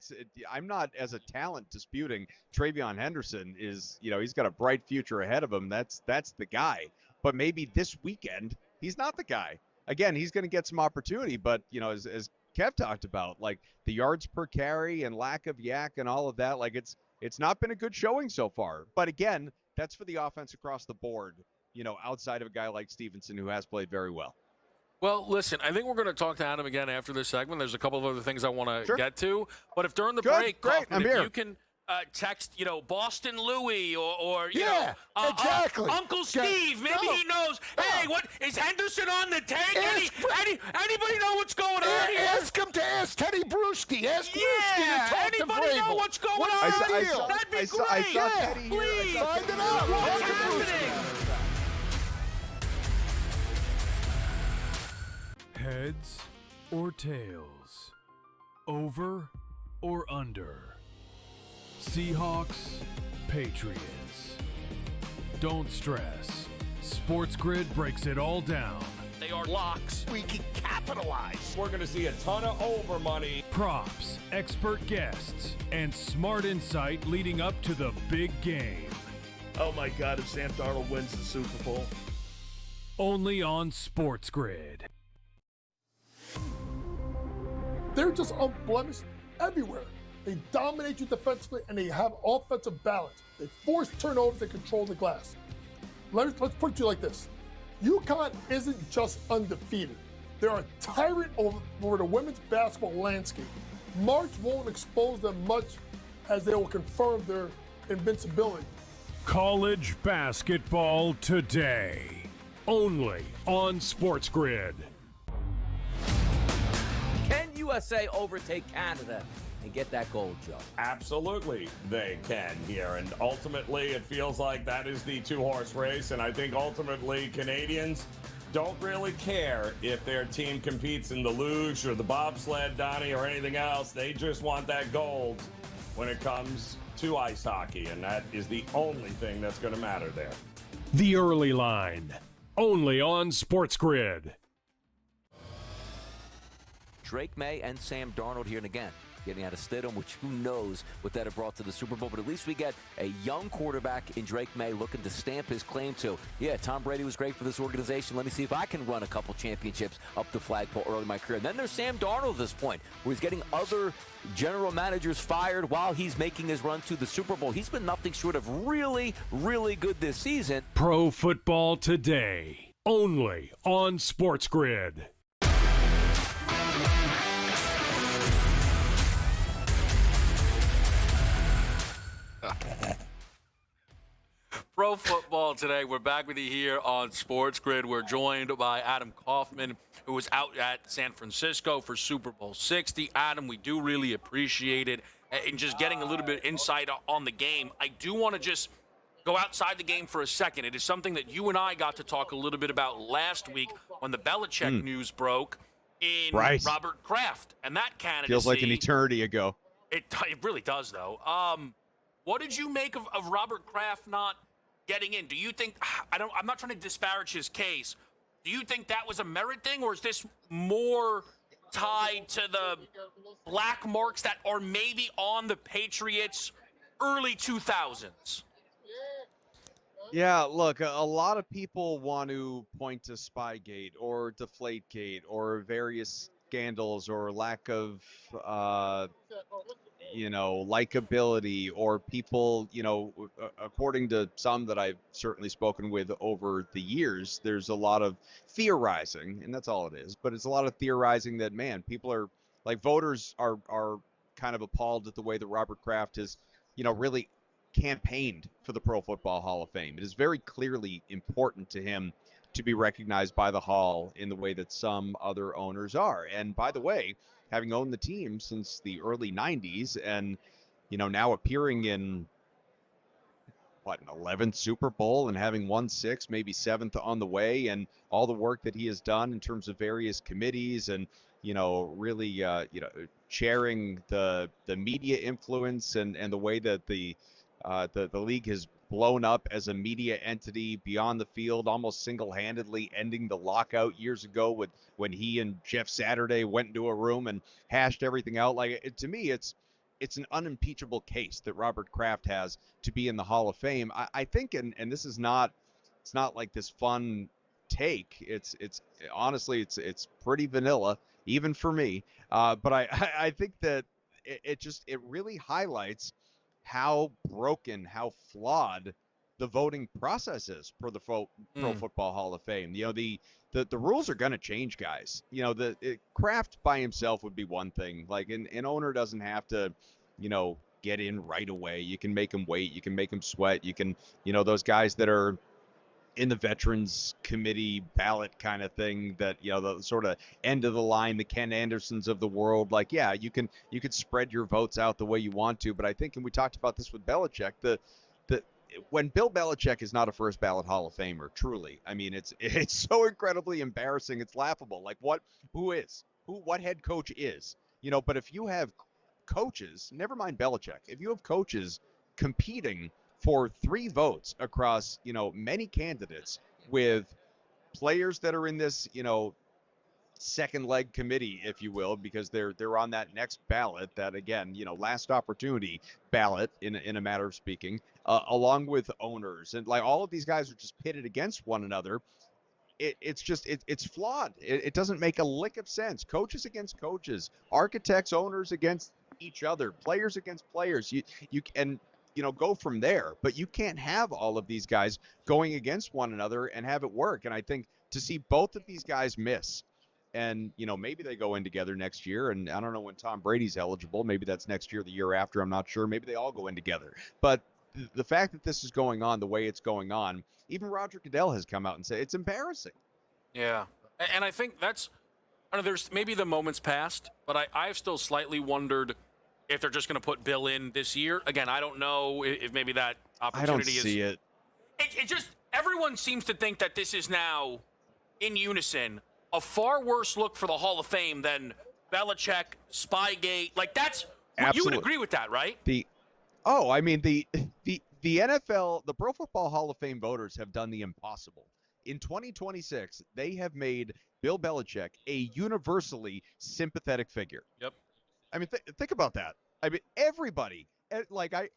I'm not, as a talent, disputing Trevion Henderson is, you know, he's got a bright future ahead of him. That's the guy. But maybe this weekend, he's not the guy. Again, he's going to get some opportunity. But, you know, as Kev talked about, like the yards per carry and lack of yak and all of that, like it's not been a good showing so far. But again, that's for the offense across the board. You know, outside of a guy like Stevenson who has played very well. Well, listen, I think we're going to talk to Adam again after this segment. There's a couple of other things I want to get to. But if during the break, Kaufman, if you can text, you know, Boston Louie or you know, exactly. Uncle Steve, maybe he knows. Hey, what is Henderson on the tank? Anybody know what's going on here? Ask him to ask Teddy Bruschi. Ask Bruschi to talk to anybody know Vrabel. what's going on? That'd be great. I saw Teddy please. Here. Find it out. What's happening? Heads or tails? Over or under? Seahawks, Patriots. Don't stress. SportsGrid breaks it all down. They are locks. We can capitalize. We're going to see a ton of over money. Props, expert guests, and smart insight leading up to the big game. Oh my God, if Sam Darnold wins the Super Bowl. Only on SportsGrid. They're just unblemished everywhere. They dominate you defensively, and they have offensive balance. They force turnovers and control the glass. Let's put it to you like this. UConn isn't just undefeated. They're a tyrant over the women's basketball landscape. March won't expose them much as they will confirm their invincibility. College basketball today. Only on SportsGrid. Can USA overtake Canada and get that gold, Joe? Absolutely, they can here. And ultimately, it feels like that is the two-horse race. And I think ultimately, Canadians don't really care if their team competes in the luge or the bobsled, Donnie, or anything else. They just want that gold when it comes to ice hockey. And that is the only thing that's going to matter there. The Early Line. Only on SportsGrid. Drake May and Sam Darnold here and again, getting out of Stidham, which who knows what that have brought to the Super Bowl. But at least we get a young quarterback in Drake May looking to stamp his claim to, yeah, Tom Brady was great for this organization. Let me see if I can run a couple championships up the flagpole early in my career. And then there's Sam Darnold at this point, where he's getting other general managers fired while he's making his run to the Super Bowl. He's been nothing short of really, really good this season. Pro Football Today. Only on SportsGrid. Pro Football Today. We're back with you here on SportsGrid. We're joined by Adam Kaufman, who was out at San Francisco for Super Bowl 60. Adam, we do really appreciate it. And just getting a little bit of insight on the game, I do want to just go outside the game for a second. It is something that you and I got to talk a little bit about last week when the Belichick news broke in Robert Kraft. And that candidacy feels like an eternity ago. It really does, though. What did you make of Robert Kraft not getting in? Do you think, I'm not trying to disparage his case. Do you think that was a merit thing, or is this more tied to the black marks that are maybe on the Patriots early 2000s? Yeah, look, a lot of people want to point to Spygate or Deflategate or various scandals or lack of, likability, or people, according to some that I've certainly spoken with over the years, there's a lot of theorizing, and that's all it is, but it's a lot of theorizing that, man, people are, like, voters are kind of appalled at the way that Robert Kraft has, really campaigned for the Pro Football Hall of Fame. It is very clearly important to him to be recognized by the Hall in the way that some other owners are. And by the way, having owned the team since the early 90s and, now appearing in, an 11th Super Bowl and having won 6, maybe 7th on the way, and all the work that he has done in terms of various committees and, really, chairing the media influence and the way that the league has blown up as a media entity beyond the field, almost single-handedly ending the lockout years ago when he and Jeff Saturday went into a room and hashed everything out. To me, it's an unimpeachable case that Robert Kraft has to be in the Hall of Fame. I think, and this is not, it's not like this fun take. It's honestly, it's pretty vanilla, even for me. But I think that it really highlights how broken, how flawed the voting process is for the Pro Football Hall of Fame. The rules are going to change, guys. Kraft by himself would be one thing. Like, an owner doesn't have to, get in right away. You can make him wait. You can make him sweat. You can, those guys that are in the Veterans Committee ballot kind of thing, that, the sort of end of the line, the Ken Andersons of the world, like, yeah, you can spread your votes out the way you want to. But I think, and we talked about this with Belichick, when Bill Belichick is not a first ballot Hall of Famer, truly, I mean, it's so incredibly embarrassing. It's laughable. Like, what head coach is, but if you have coaches, never mind Belichick, if you have coaches competing for 3 votes across, many candidates, with players that are in this, second leg committee, if you will, because they're on that next ballot, that, again, last opportunity ballot in a matter of speaking, along with owners, and like all of these guys are just pitted against one another. It's flawed. It doesn't make a lick of sense. Coaches against coaches, architects, owners against each other, players against players. You can, go from there, but you can't have all of these guys going against one another and have it work. And I think to see both of these guys miss, and, maybe they go in together next year, and I don't know when Tom Brady's eligible. Maybe that's next year, the year after, I'm not sure. Maybe they all go in together. But the fact that this is going on the way it's going on, even Roger Goodell has come out and said it's embarrassing. Yeah. And I think that's, I don't know, there's maybe the moment's passed, but I've still slightly wondered if they're just going to put Bill in this year. Again, I don't know if maybe that opportunity is. I don't see it. It just, everyone seems to think that this is now, in unison, a far worse look for the Hall of Fame than Belichick, Spygate. Like, that's, Absolutely. You would agree with that, right? The NFL, the Pro Football Hall of Fame voters have done the impossible. In 2026, they have made Bill Belichick a universally sympathetic figure. Yep. I mean, think about that. I mean, everybody, like, I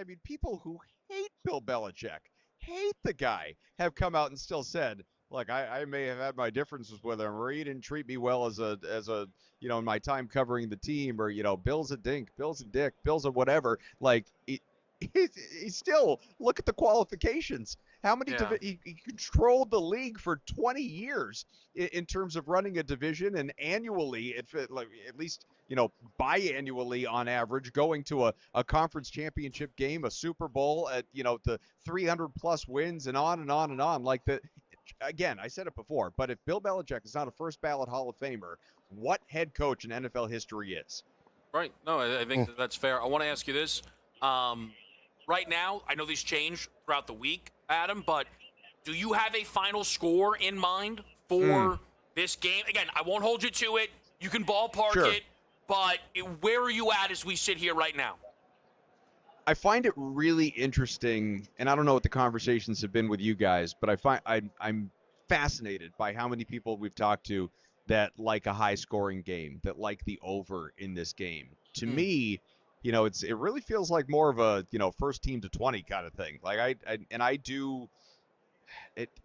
mean, people who hate Bill Belichick, hate the guy, have come out and still said, look, I may have had my differences with him, or he didn't treat me well as a in my time covering the team, or, Bill's a dink, Bill's a dick, Bill's a whatever. Like, he still, look at the qualifications. How many he controlled the league for 20 years in terms of running a division, and annually, at least, biannually on average, going to a conference championship game, a Super Bowl, at, the 300 plus wins, and on and on and on. Like, again, I said it before, but if Bill Belichick is not a first ballot Hall of Famer, what head coach in NFL history is? Right. No, I think that's fair. I want to ask you this. Right now, I know these change throughout the week, Adam, but do you have a final score in mind for this game? Again, I won't hold you to it. You can ballpark it, but where are you at as we sit here right now? I find it really interesting, and I don't know what the conversations have been with you guys, but I'm fascinated by how many people we've talked to that like a high-scoring game, that like the over in this game. To me, it really feels like more of a first team to 20 kind of thing. Like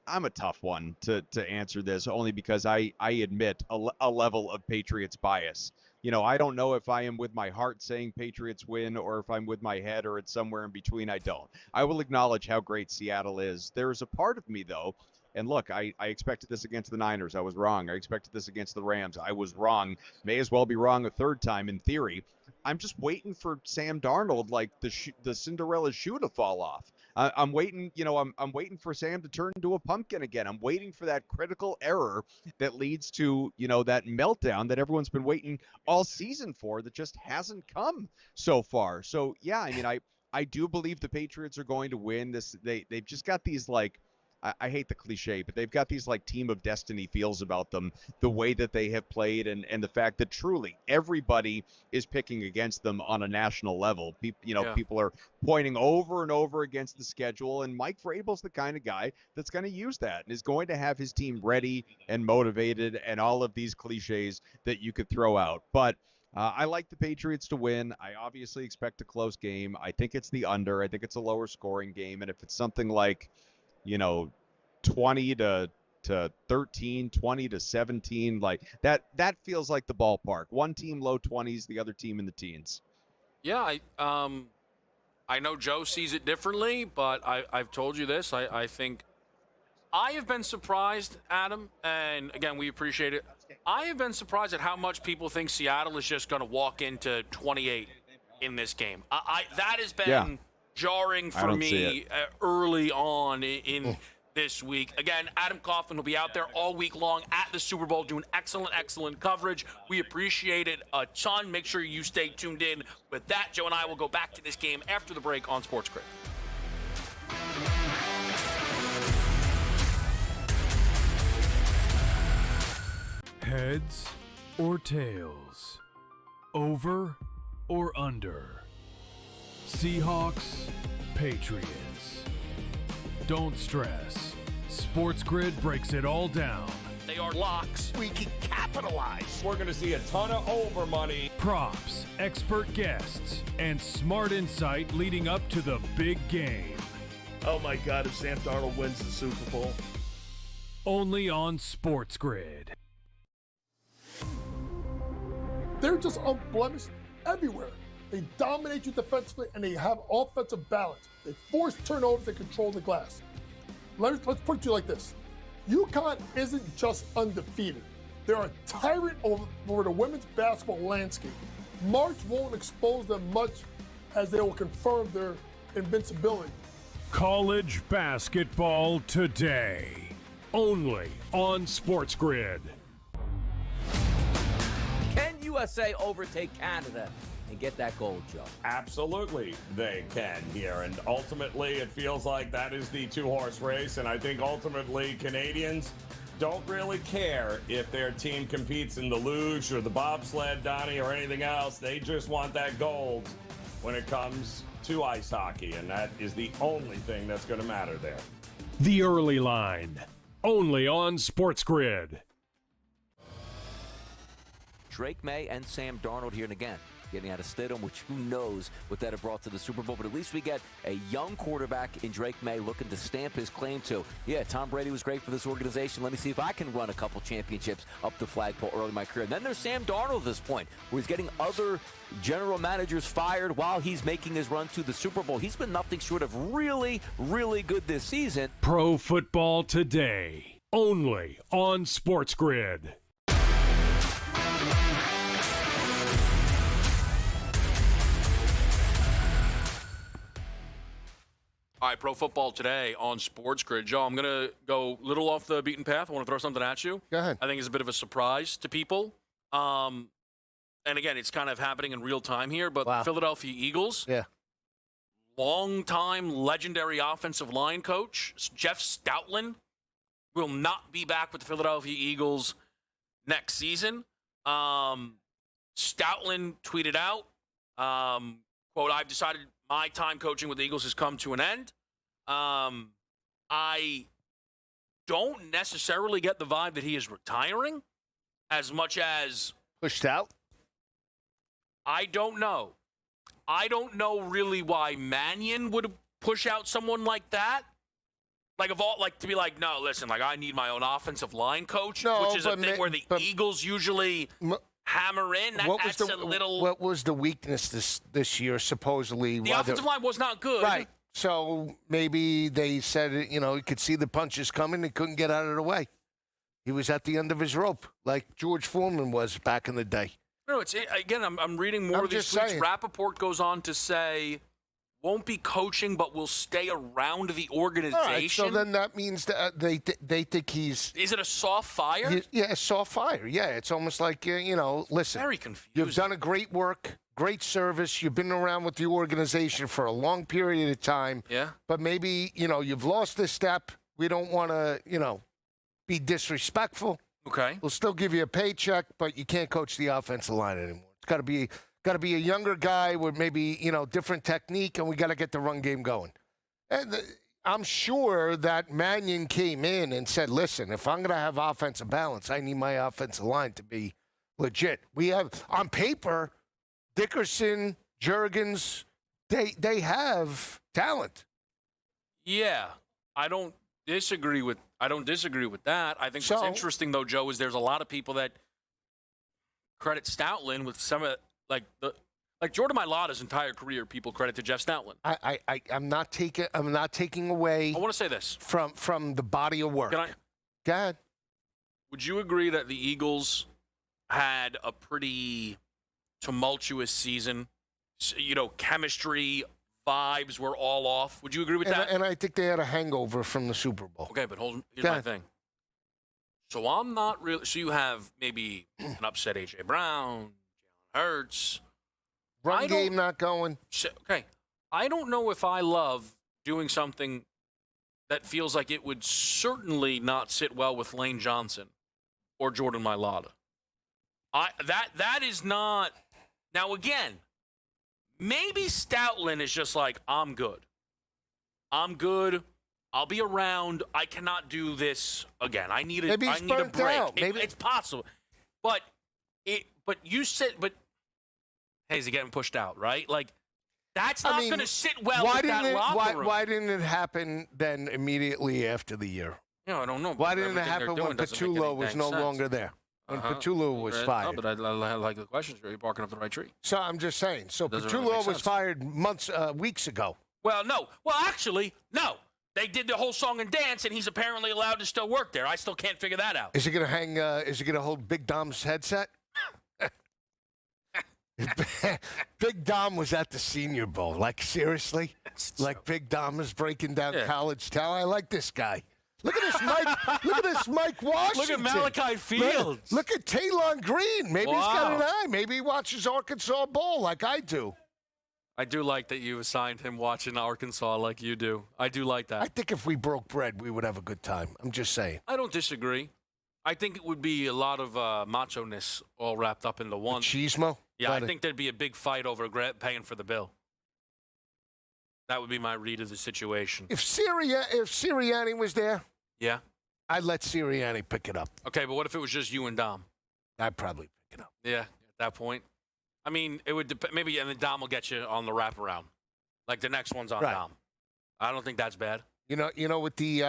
I'm a tough one to answer this, only because I admit a level of Patriots bias. I don't know if I am with my heart saying Patriots win or if I'm with my head or it's somewhere in between. I don't. I will acknowledge how great Seattle is. There is a part of me, though, and look, I expected this against the Niners. I was wrong. I expected this against the Rams. I was wrong. May as well be wrong a third time in theory. I'm just waiting for Sam Darnold, like the Cinderella shoe to fall off. I'm waiting, I'm waiting for Sam to turn into a pumpkin again. I'm waiting for that critical error that leads to, that meltdown that everyone's been waiting all season for that just hasn't come so far. So, yeah, I mean, I do believe the Patriots are going to win this. They've just got these, like, I hate the cliche, but they've got these like team of destiny feels about them, the way that they have played and the fact that truly everybody is picking against them on a national level. People are pointing over and over against the schedule, and Mike Vrabel's the kind of guy that's going to use that and is going to have his team ready and motivated and all of these cliches that you could throw out. But I like the Patriots to win. I obviously expect a close game. I think it's the under. I think it's a lower scoring game. And if it's something like 20 to 13, 20 to 17, like that feels like the ballpark. One team low 20s, the other team in the teens. Yeah, I know Joe sees it differently, but I've told you this. I think I have been surprised, Adam, and again, we appreciate it. I have been surprised at how much people think Seattle is just going to walk into 28 in this game. That has been jarring for me early on in this week. Again, Adam Kaufman will be out there all week long at the Super Bowl doing excellent coverage. We appreciate it a ton. Make sure you stay tuned in. With that, Joe and I will go back to this game after the break on SportsGrid. Heads or tails? Over or under? Seahawks, Patriots. Don't stress. SportsGrid breaks it all down. They are locks. We can capitalize. We're going to see a ton of over money. Props, expert guests, and smart insight leading up to the big game. Oh my God, if Sam Darnold wins the Super Bowl. Only on SportsGrid. They're just unblemished everywhere. They dominate you defensively, and they have offensive balance. They force turnovers and control the glass. Let's put it to you like this. UConn isn't just undefeated. They're a tyrant over the women's basketball landscape. March won't expose them much as they will confirm their invincibility. College basketball today. Only on SportsGrid. Can USA overtake Canada and get that gold, Joe? Absolutely, they can here. And ultimately, it feels like that is the two-horse race. And I think ultimately, Canadians don't really care if their team competes in the luge or the bobsled, Donnie, or anything else. They just want that gold when it comes to ice hockey. And that is the only thing that's going to matter there. The Early Line. Only on SportsGrid. Drake May and Sam Darnold here and again, getting out of Stidham, which who knows what that have brought to the Super Bowl. But at least we get a young quarterback in Drake May looking to stamp his claim to, yeah, Tom Brady was great for this organization. Let me see if I can run a couple championships up the flagpole early in my career. And then there's Sam Darnold at this point, where he's getting other general managers fired while he's making his run to the Super Bowl. He's been nothing short of really, really good this season. Pro Football Today. Only on SportsGrid. All right, Pro Football Today on SportsGrid. Joe, I'm going to go a little off the beaten path. I want to throw something at you. Go ahead. I think it's a bit of a surprise to people. And again, it's kind of happening in real time here, but the Philadelphia Eagles, longtime legendary offensive line coach, Jeff Stoutland, will not be back with the Philadelphia Eagles next season. Stoutland tweeted out, quote, I've decided my time coaching with the Eagles has come to an end. I don't necessarily get the vibe that he is retiring as much as pushed out. I don't know. I don't know really why Mannion would push out someone like that. To be like, no, listen, I need my own offensive line coach, which is a thing where the Eagles usually hammer in. What was the weakness this year, supposedly? The offensive line was not good. Right. So maybe they said, he could see the punches coming. He couldn't get out of the way. He was at the end of his rope, like George Foreman was back in the day. No, I'm reading more of these tweets. Rappaport goes on to say, won't be coaching, but will stay around the organization. All right, so then that means that they think he's... Is it a soft fire? Yeah, a soft fire. Yeah, it's almost like, listen. Very confusing. You've done a great work, great service. You've been around with the organization for a long period of time. Yeah. But maybe, you've lost this step. We don't want to, be disrespectful. Okay. We'll still give you a paycheck, but you can't coach the offensive line anymore. It's got to be a younger guy with maybe, different technique, and we got to get the run game going. And I'm sure that Mannion came in and said, listen, if I'm going to have offensive balance, I need my offensive line to be legit. We have, on paper, Dickerson, Juergens, they have talent. Yeah. I don't disagree with that. I think what's interesting, though, Joe, is there's a lot of people that credit Stoutland with some of like Jordan Mailata's entire career. People credit to Jeff Stoutland. I'm not taking away. I want to say this from the body of work. Go ahead. Would you agree that the Eagles had a pretty tumultuous season? Chemistry, vibes were all off. Would you agree with that? And I think they had a hangover from the Super Bowl. Okay, but here's my thing. So I'm not really. So you have maybe an upset A.J. Brown, Jalen Hurts. Run game not going. Okay. I don't know if I love doing something that feels like it would certainly not sit well with Lane Johnson or Jordan Mailata. That is not. Now again, maybe Stoutland is just like, I'm good. I'll be around. I cannot do this again. I need a break. Maybe it's possible. But you said, hey, is he getting pushed out, right? That's not going to sit well with that locker room. Why didn't it happen then immediately after the year? I don't know. Why didn't it happen when Petullo was no longer there? When Petullo was fired. No, but I like the questions. You're barking up the right tree. So I'm just saying. So Petullo was fired weeks ago. Well, no. Well, actually, no. They did the whole song and dance, and he's apparently allowed to still work there. I still can't figure that out. Is he going to hang? Is he going to hold Big Dom's headset? Big Dom was at the Senior Bowl. Seriously? Big Dom is breaking down college talent. I like this guy. Look at this Mike. Look at this Mike Washington. Look at Malachi Fields. Look at Taylon Green. Maybe he's got an eye. Maybe he watches Arkansas Bowl like I do. I do like that you assigned him watching Arkansas like you do. I do like that. I think if we broke bread, we would have a good time. I'm just saying. I don't disagree. I think it would be a lot of macho-ness all wrapped up into one. Machismo? Yeah, I think there'd be a big fight over paying for the bill. That would be my read of the situation. If Sirianni was there, yeah, I'd let Sirianni pick it up. Okay, but what if it was just you and Dom? I'd probably pick it up. Yeah, at that point. I mean, it would depend. Maybe, and then Dom will get you on the wraparound. The next one's on Dom. I don't think that's bad. You know what the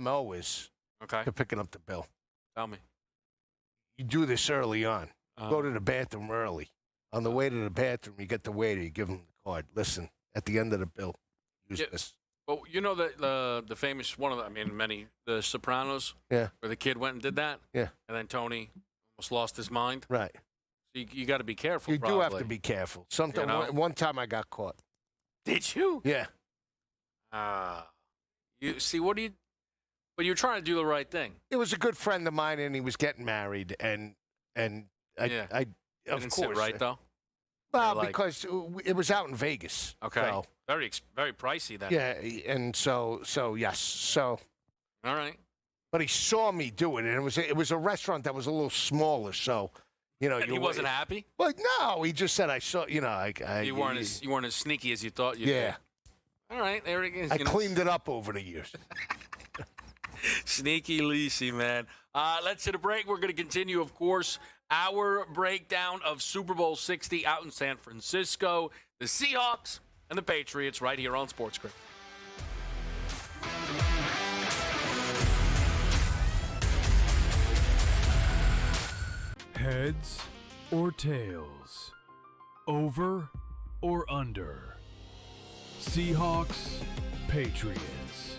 MO is? Okay. For picking up the bill. Tell me. You do this early on. Go to the bathroom early. On the way to the bathroom, you get the waiter. You give him the card. Listen, at the end of the bill, use this. Well, you know the famous one of many, The Sopranos. Yeah. Where the kid went and did that. Yeah. And then Tony almost lost his mind. Right. So you got to be careful. You do have to be careful. One time I got caught. Did you? Yeah. You see but you're trying to do the right thing. It was a good friend of mine, and he was getting married, and I of didn't course sit right though. Well, because it was out in Vegas. Okay. So, very pricey then. Yeah, and so yes, so. All right. But he saw me do it, and it was a restaurant that was a little smaller, so You know, And he wasn't happy? Like, no, he just said, I saw, you know, You weren't as sneaky as you thought you'd yeah. be. All right, there it is. I cleaned it up over the years. Sneaky Lisi, man. Let's hit a break. We're going to continue, of course, our breakdown of Super Bowl 60 out in San Francisco, the Seahawks and the Patriots right here on SportsGrid. Heads or tails? Over or under? Seahawks, Patriots.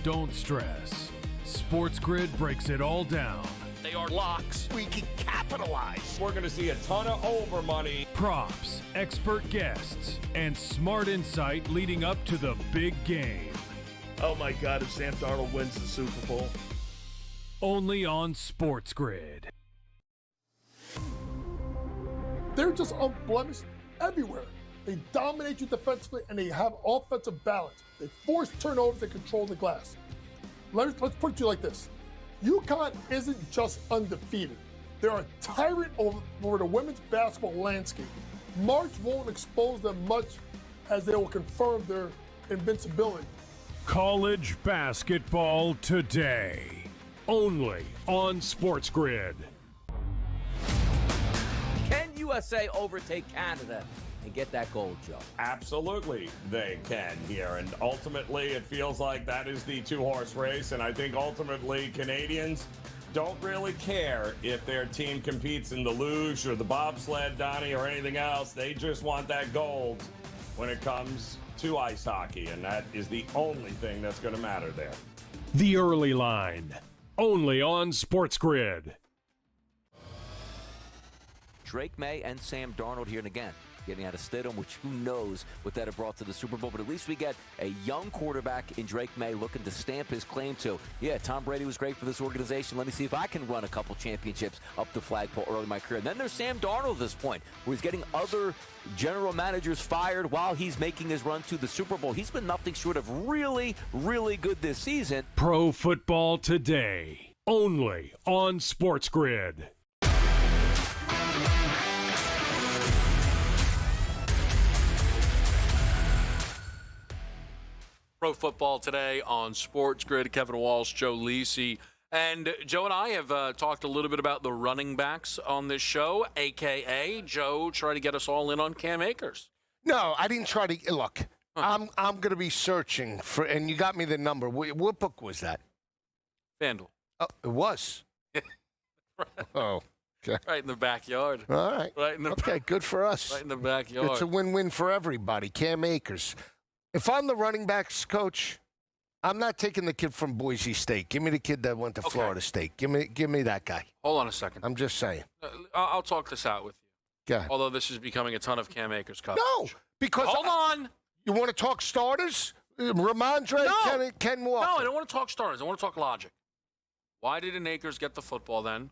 Don't stress. SportsGrid breaks it all down. They are locks. We can capitalize. We're going to see a ton of over money. Props, expert guests, and smart insight leading up to the big game. Oh my God, if Sam Darnold wins the Super Bowl. Only on SportsGrid. They're just unblemished everywhere. They dominate you defensively, and they have offensive balance. They force turnovers and control the glass. Let's put it to you like this. UConn isn't just undefeated. They're a tyrant over the women's basketball landscape. March won't expose them much as they will confirm their invincibility. College basketball today. Only on SportsGrid. Can USA overtake Canada and get that gold, Joe? Absolutely, they can here. And ultimately, it feels like that is the two-horse race. And I think ultimately, Canadians don't really care if their team competes in the luge or the bobsled, Donnie, or anything else. They just want that gold when it comes to ice hockey. And that is the only thing that's going to matter there. The Early Line. Only on SportsGrid. Drake May and Sam Darnold here and again, getting out of Stidham, which who knows what that have brought to the Super Bowl. But at least we get a young quarterback in Drake May looking to stamp his claim to, yeah, Tom Brady was great for this organization. Let me see if I can run a couple championships up the flagpole early in my career. And then there's Sam Darnold at this point, where he's getting other general managers fired while he's making his run to the Super Bowl. He's been nothing short of really, really good this season. Pro Football Today. Only on SportsGrid. Pro Football Today on SportsGrid. Kevin Walsh, Joe Lisi. And Joe and I have talked a little bit about the running backs on this show, a.k.a. Joe tried to get us all in on Cam Akers. No, I didn't try to. Look, I'm going to be searching for, and you got me the number. What book was that? FanDuel. Oh, it was. Oh, okay. Right in the backyard. All right. Right in the okay, good for us. Right in the backyard. It's a win-win for everybody. Cam Akers. If I'm the running backs coach, I'm not taking the kid from Boise State. Give me the kid that went to Florida State. Give me that guy. Hold on a second. I'm just saying. I'll talk this out with you. Go ahead. Although this is becoming a ton of Cam Akers coverage. No, because Hold on. You want to talk starters? Ramondre, No. Ken Walker. No, I don't want to talk starters. I want to talk logic. Why didn't Akers get the football then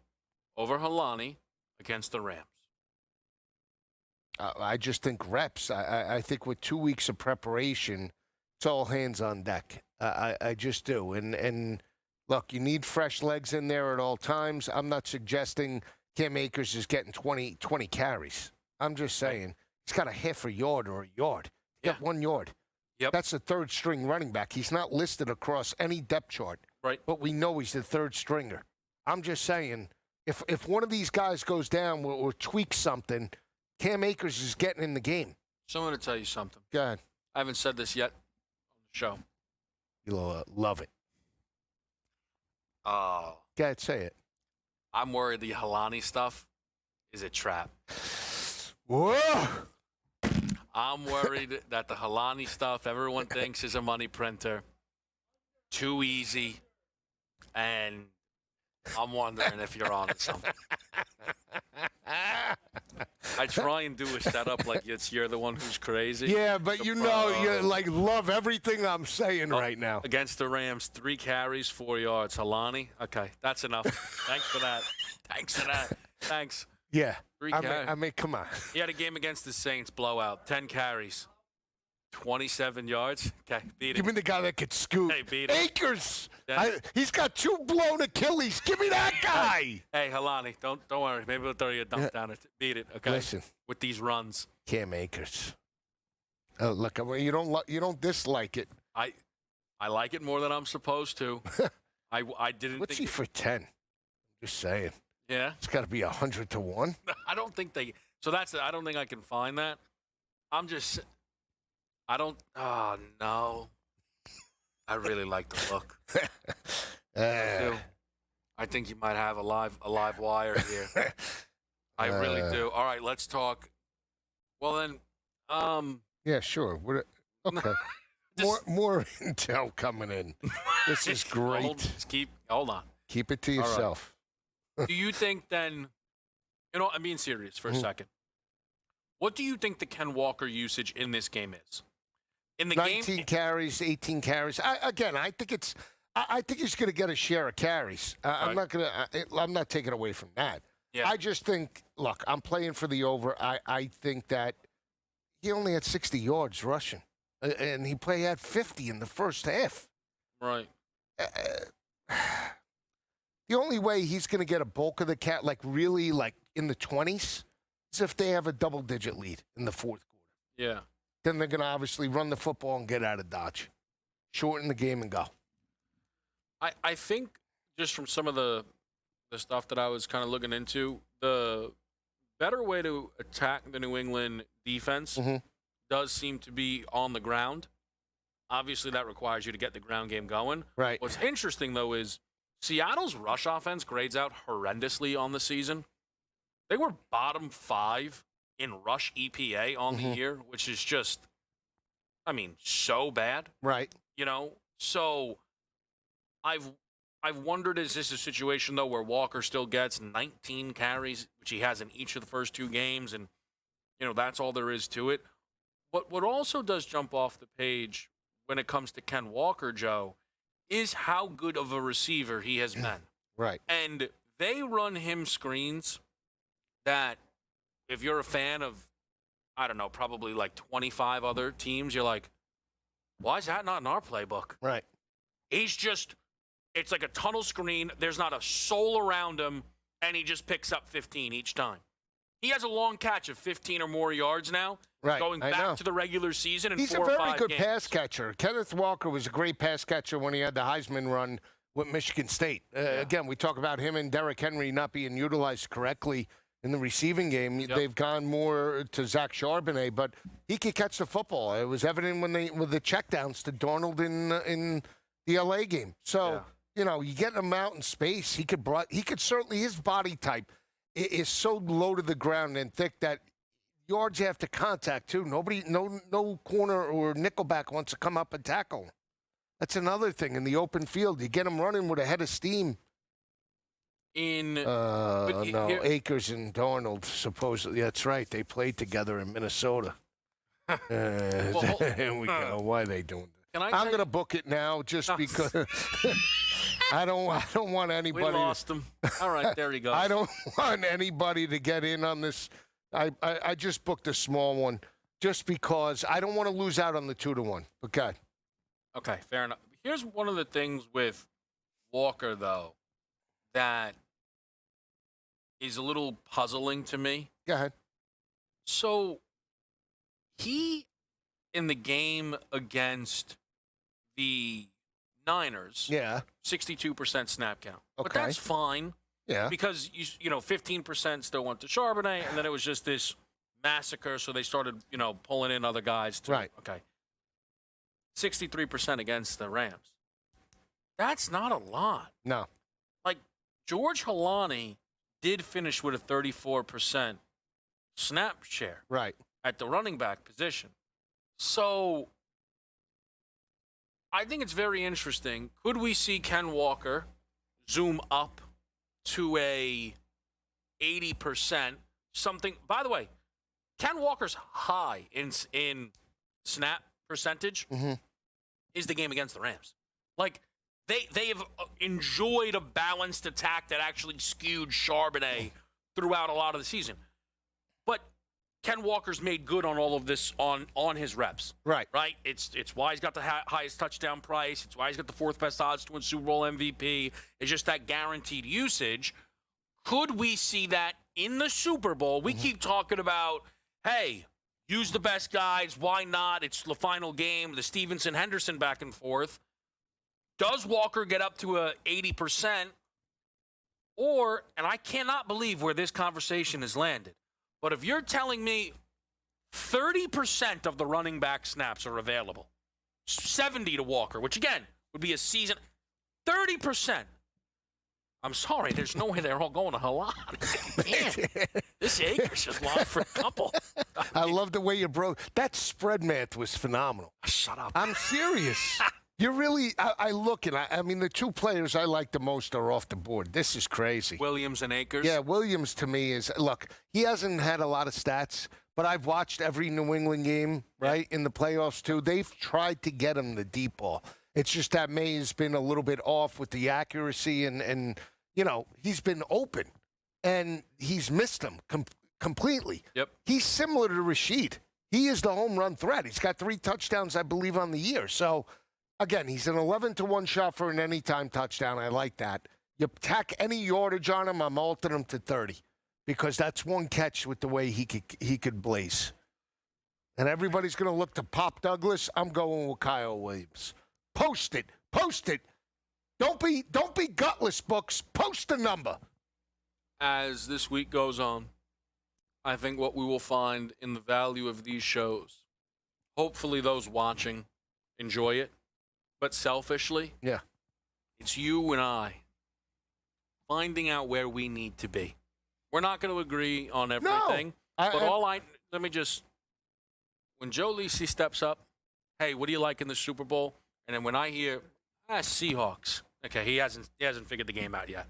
over Halani against the Rams? I just think reps. I think with 2 weeks of preparation, it's all hands on deck. I just do. And look, you need fresh legs in there at all times. I'm not suggesting Cam Akers is getting 20 carries. I'm just saying he's got a half a yard or a yard. He got 1 yard. Yep. That's the third string running back. He's not listed across any depth chart. Right. But we know he's the third stringer. I'm just saying, if one of these guys goes down or tweaks something, Cam Akers is getting in the game. So I'm going to tell you something. Go ahead. I haven't said this yet on the show. You'll love it. Oh. Go ahead, say it. I'm worried the Halani stuff is a trap. Whoa! I'm worried that the Halani stuff everyone thinks is a money printer. Too easy. And I'm wondering if you're on to something. I try and do a setup like you're the one who's crazy. Yeah, but you love everything I'm saying right now. Against the Rams, 3 carries, 4 yards. Halani, okay, that's enough. Thanks for that. Thanks. Yeah. 3 I carries. mean, come on. He had a game against the Saints, blowout, 10 carries. 27 yards. Okay, beat it. Give me the guy that could scoot. Hey, beat it. Akers. Yeah. He's got 2 blown Achilles. Give me that guy. Hey, Halani, don't worry. Maybe we'll throw you a dump down. Beat it, okay? Listen. With these runs. Cam Akers. Oh, look, you don't dislike it. I like it more than I'm supposed to. I didn't. What's think he for 10? Just saying. Yeah. It's got to be 100 to 1. I don't think they. So that's it. I don't think I can find that. I'm just. I don't. Oh no. I really like the look. I do. I think you might have a live wire here. I really do. All right, let's talk. Well then. Yeah, sure. Okay. More intel coming in. This is great. Hold on. Keep it to yourself. Do you think then? I'm being serious for a second. What do you think the Ken Walker usage in this game is? In the 19 carries, 18 carries. I think it's. I think he's going to get a share of carries. I'm not taking away from that. Yeah. I just think. Look, I'm playing for the over. I think that he only had 60 yards rushing, and he had 50 in the first half. Right. The only way he's going to get a bulk of the really in the 20s, is if they have a double-digit lead in the fourth quarter. Yeah. Then they're going to obviously run the football and get out of Dodge. Shorten the game and go. I think just from some of the stuff that I was kind of looking into, the better way to attack the New England defense does seem to be on the ground. Obviously, that requires you to get the ground game going. Right. What's interesting, though, is Seattle's rush offense grades out horrendously on the season. They were bottom 5 in rush EPA on the year, which is just, so bad. Right. So I've wondered, is this a situation, though, where Walker still gets 19 carries, which he has in each of the first 2 games, and, that's all there is to it. But what also does jump off the page when it comes to Ken Walker, Joe, is how good of a receiver he has been. Right. And they run him screens that, if you're a fan of, I don't know, probably like 25 other teams, you're like, why is that not in our playbook? Right. It's like a tunnel screen. There's not a soul around him, and he just picks up 15 each time. He has a long catch of 15 or more yards now, going back to the regular season in 4 or 5 games. He's a very good pass catcher. Kenneth Walker was a great pass catcher when he had the Heisman run with Michigan State. Again, we talk about him and Derrick Henry not being utilized correctly in the receiving game. Yep. They've gone more to Zach Charbonnet, but he could catch the football. It was evident with the checkdowns to Darnold in the LA game. So, you get him out in space. He could certainly, his body type is so low to the ground and thick that yards after contact, too. No corner or nickelback wants to come up and tackle him. That's another thing in the open field. You get him running with a head of steam. Akers and Darnold, supposedly. That's right. They played together in Minnesota. Here we go. Why are they doing that? I'm going to book it now just because I don't want anybody. We lost him. All right, there he goes. I don't want anybody to get in on this. I just booked a small one just because I don't want to lose out on the 2-1. Okay. Okay, fair enough. Here's one of the things with Walker, though, that is a little puzzling to me. Go ahead. So, he, in the game against the Niners, 62% snap count. But that's fine. Yeah. Because, 15% still went to Charbonnet, and then it was just this massacre, so they started, pulling in other guys. Right. Okay. 63% against the Rams. That's not a lot. No. Like, George Halani did finish with a 34% snap share. Right. At the running back position. So, I think it's very interesting. Could we see Ken Walker zoom up to a 80%? Something. By the way, Ken Walker's high in snap percentage is the game against the Rams. Like, they have enjoyed a balanced attack that actually skewed Charbonnet throughout a lot of the season. But Ken Walker's made good on all of this on his reps. Right. Right? It's why he's got the highest touchdown price. It's why he's got the fourth best odds to win Super Bowl MVP. It's just that guaranteed usage. Could we see that in the Super Bowl? We keep talking about, hey, use the best guys. Why not? It's the final game, the Stevenson-Henderson back and forth. Does Walker get up to a 80%? Or, and I cannot believe where this conversation has landed, but if you're telling me 30% of the running back snaps are available, 70 to Walker, which again would be a season, 30%. I'm sorry, there's no way they're all going to Halal. Man, this Akers just lost for a couple. I love the way you broke. That spread math was phenomenal. Shut up. I'm serious. You're really, I look, and I mean, the two players I like the most are off the board. This is crazy. Williams and Akers? Yeah, Williams to me is, look, he hasn't had a lot of stats, but I've watched every New England game, right, in the playoffs too. They've tried to get him the deep ball. It's just that May has been a little bit off with the accuracy, and you know, he's been open, and he's missed them completely. Yep. He's similar to Rashid. He is the home run threat. He's got 3 touchdowns, I believe, on the year. So, again, he's an 11-to-1 shot for an anytime touchdown. I like that. You tack any yardage on him, I'm altering him to 30 because that's one catch with the way he could blaze. And everybody's going to look to Pop Douglas. I'm going with Kyle Williams. Post it. Post it. Don't be gutless, books. Post the number. As this week goes on, I think what we will find in the value of these shows, hopefully those watching enjoy it, but selfishly, it's you and I finding out where we need to be. We're not going to agree on everything, but when Joe Lisi steps up, hey, what do you like in the Super Bowl? And then when I hear, Seahawks, okay, he hasn't figured the game out yet.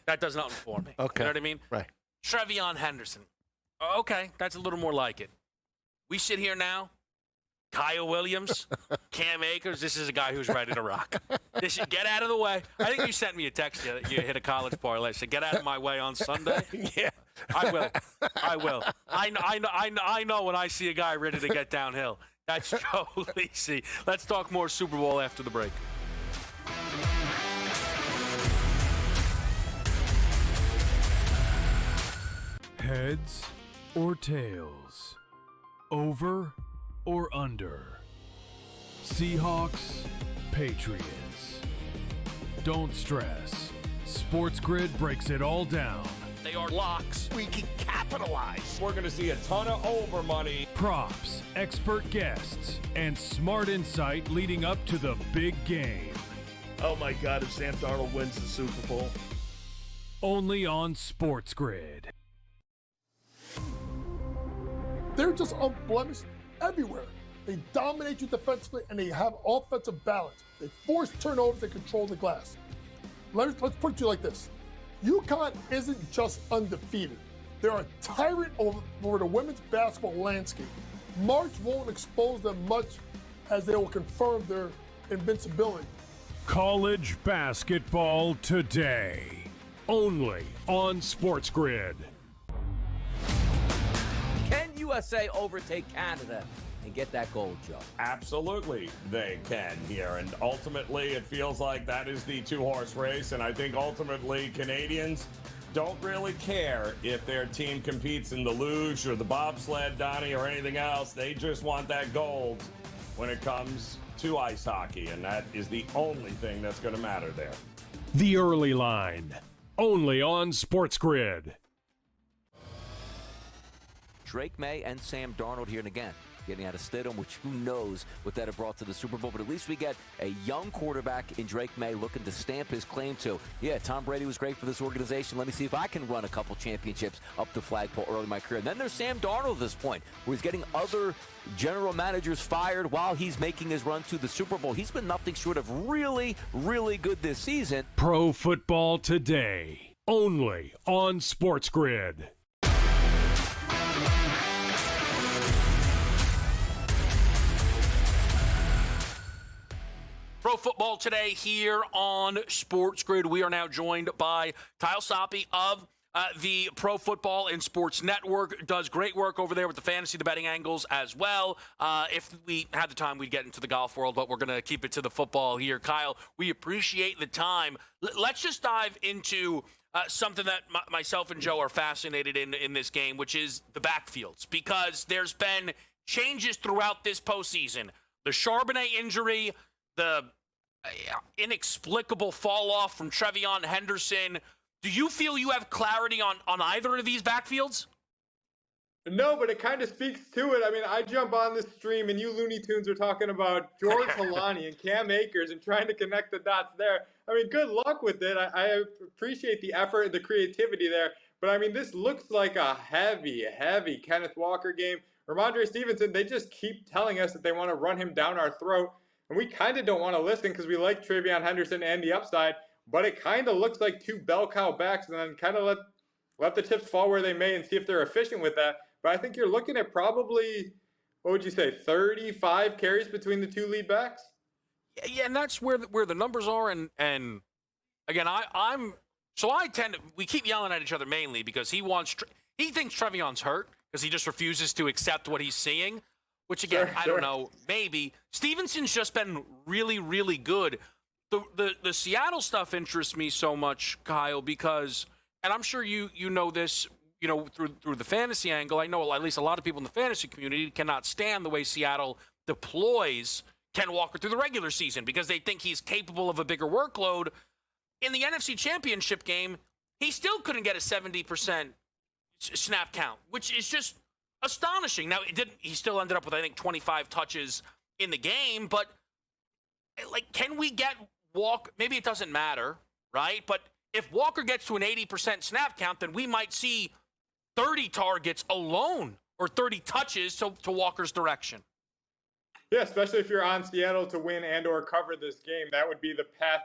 That does nothing for me. Okay. You know what I mean? Right. Trevion Henderson. Okay, that's a little more like it. We sit here now, Kyle Williams, Cam Akers, this is a guy who's ready to rock. Get out of the way. I think you sent me a text. You hit a college parlay. Said, get out of my way on Sunday. Yeah. I will. I know when I see a guy ready to get downhill. That's Joe Lisi. Let's talk more Super Bowl after the break. Heads or tails? Over or under? Seahawks, Patriots. Don't stress. SportsGrid breaks it all down. They are locks. We can capitalize. We're going to see a ton of over money. Props, expert guests, and smart insight leading up to the big game. Oh my God, if Sam Darnold wins the Super Bowl. Only on SportsGrid. They're just unblemished everywhere. They dominate you defensively, and they have offensive balance. They force turnovers and control the glass. Let's put it to you like this. UConn isn't just undefeated. They're a tyrant over the women's basketball landscape. March won't expose them much as they will confirm their invincibility. College basketball today. Only on SportsGrid. Can USA overtake Canada and get that gold, Joe? Absolutely, they can here. And ultimately, it feels like that is the two-horse race. And I think ultimately, Canadians don't really care if their team competes in the luge or the bobsled, Donnie, or anything else. They just want that gold when it comes to ice hockey. And that is the only thing that's going to matter there. The Early Line. Only on SportsGrid. Drake May and Sam Darnold here and again. Getting out of Stidham, which who knows what that have brought to the Super Bowl. But at least we get a young quarterback in Drake May looking to stamp his claim to, yeah, Tom Brady was great for this organization. Let me see if I can run a couple championships up the flagpole early in my career. And then there's Sam Darnold at this point, where he's getting other general managers fired while he's making his run to the Super Bowl. He's been nothing short of really, really good this season. Pro Football Today. Only on SportsGrid. Pro Football Today here on SportsGrid. We are now joined by Kyle Soppe of The Pro Football and Sports Network does great work over there with the fantasy, the betting angles as well. If we had the time, we'd get into the golf world, but we're going to keep it to the football here. Kyle, we appreciate the time. Let's just dive into something that myself and Joe are fascinated in this game, which is the backfields, because there's been changes throughout this postseason. The Charbonnet injury, the inexplicable fall off from Trevion Henderson. Do you feel you have clarity on either of these backfields? No, but it kind of speaks to it. I mean, I jump on this stream and you Looney Tunes are talking about George Halani and Cam Akers and trying to connect the dots there. I mean, good luck with it. I appreciate the effort and the creativity there. But, I mean, this looks like a heavy Kenneth Walker game. Ramondre Stevenson, they just keep telling us that they want to run him down our throat. And we kind of don't want to listen because we like Trevion Henderson and the upside. But it kind of looks like two bell cow backs, and then kind of let the chips fall where they may and see if they're efficient with that. But I think you're looking at probably, what would you say, 35 carries between the two lead backs? Yeah, and that's where the numbers are. And again, we keep yelling at each other mainly because he thinks Trevion's hurt because he just refuses to accept what he's seeing. Which again, I don't know, maybe Stevenson's just been really, really good. The Seattle stuff interests me so much, Kyle, because, and I'm sure you know this, through the fantasy angle. I know at least a lot of people in the fantasy community cannot stand the way Seattle deploys Ken Walker through the regular season because they think he's capable of a bigger workload. In the NFC Championship game, he still couldn't get a 70% snap count, which is just astonishing. Now, he still ended up with, I think, 25 touches in the game, but can we get Walker? Maybe it doesn't matter, right? But if Walker gets to an 80% snap count, then we might see 30 targets alone or 30 touches to Walker's direction. Yeah, especially if you're on Seattle to win and or cover this game, that would be the path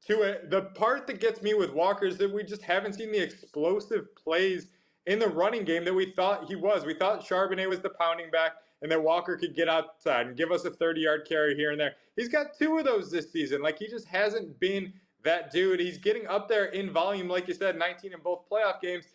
to it. The part that gets me with Walker is that we just haven't seen the explosive plays in the running game that we thought he was. We thought Charbonnet was the pounding back and that Walker could get outside and give us a 30-yard carry here and there. He's got 2 of those this season. He just hasn't been that dude. He's getting up there in volume, like you said, 19 in both playoff games.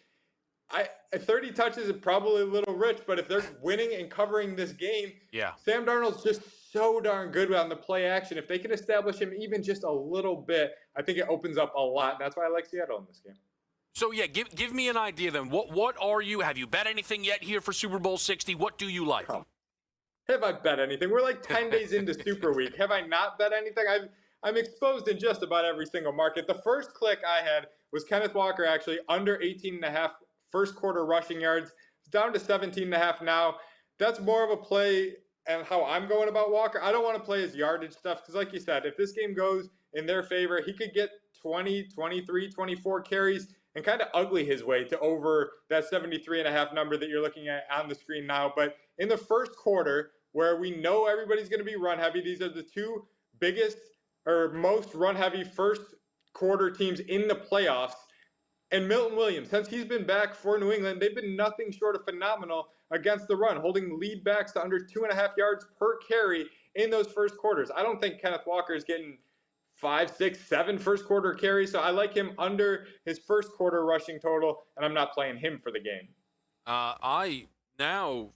30 touches is probably a little rich, but if they're winning and covering this game, Sam Darnold's just so darn good on the play action. If they can establish him even just a little bit, I think it opens up a lot. And that's why I like Seattle in this game. So, yeah, give me an idea then. What are you? Have you bet anything yet here for Super Bowl 60? What do you like? Have I bet anything? We're 10 days into Super Week. Have I not bet anything? I'm exposed in just about every single market. The first click I had was Kenneth Walker, actually, under 18.5 first quarter rushing yards. It's down to 17.5 now. That's more of a play and how I'm going about Walker. I don't want to play his yardage stuff because, like you said, if this game goes in their favor, he could get 20, 23, 24 carries and kind of ugly his way to over that 73.5 number that you're looking at on the screen now. But in the first quarter, where we know everybody's going to be run heavy, these are the two biggest or most run heavy first quarter teams in the playoffs. And Milton Williams, since he's been back for New England, they've been nothing short of phenomenal against the run, holding lead backs to under 2.5 yards per carry in those first quarters. I don't think Kenneth Walker is getting 5, 6, 7 first quarter carries. So I like him under his first quarter rushing total, and I'm not playing him for the game. I now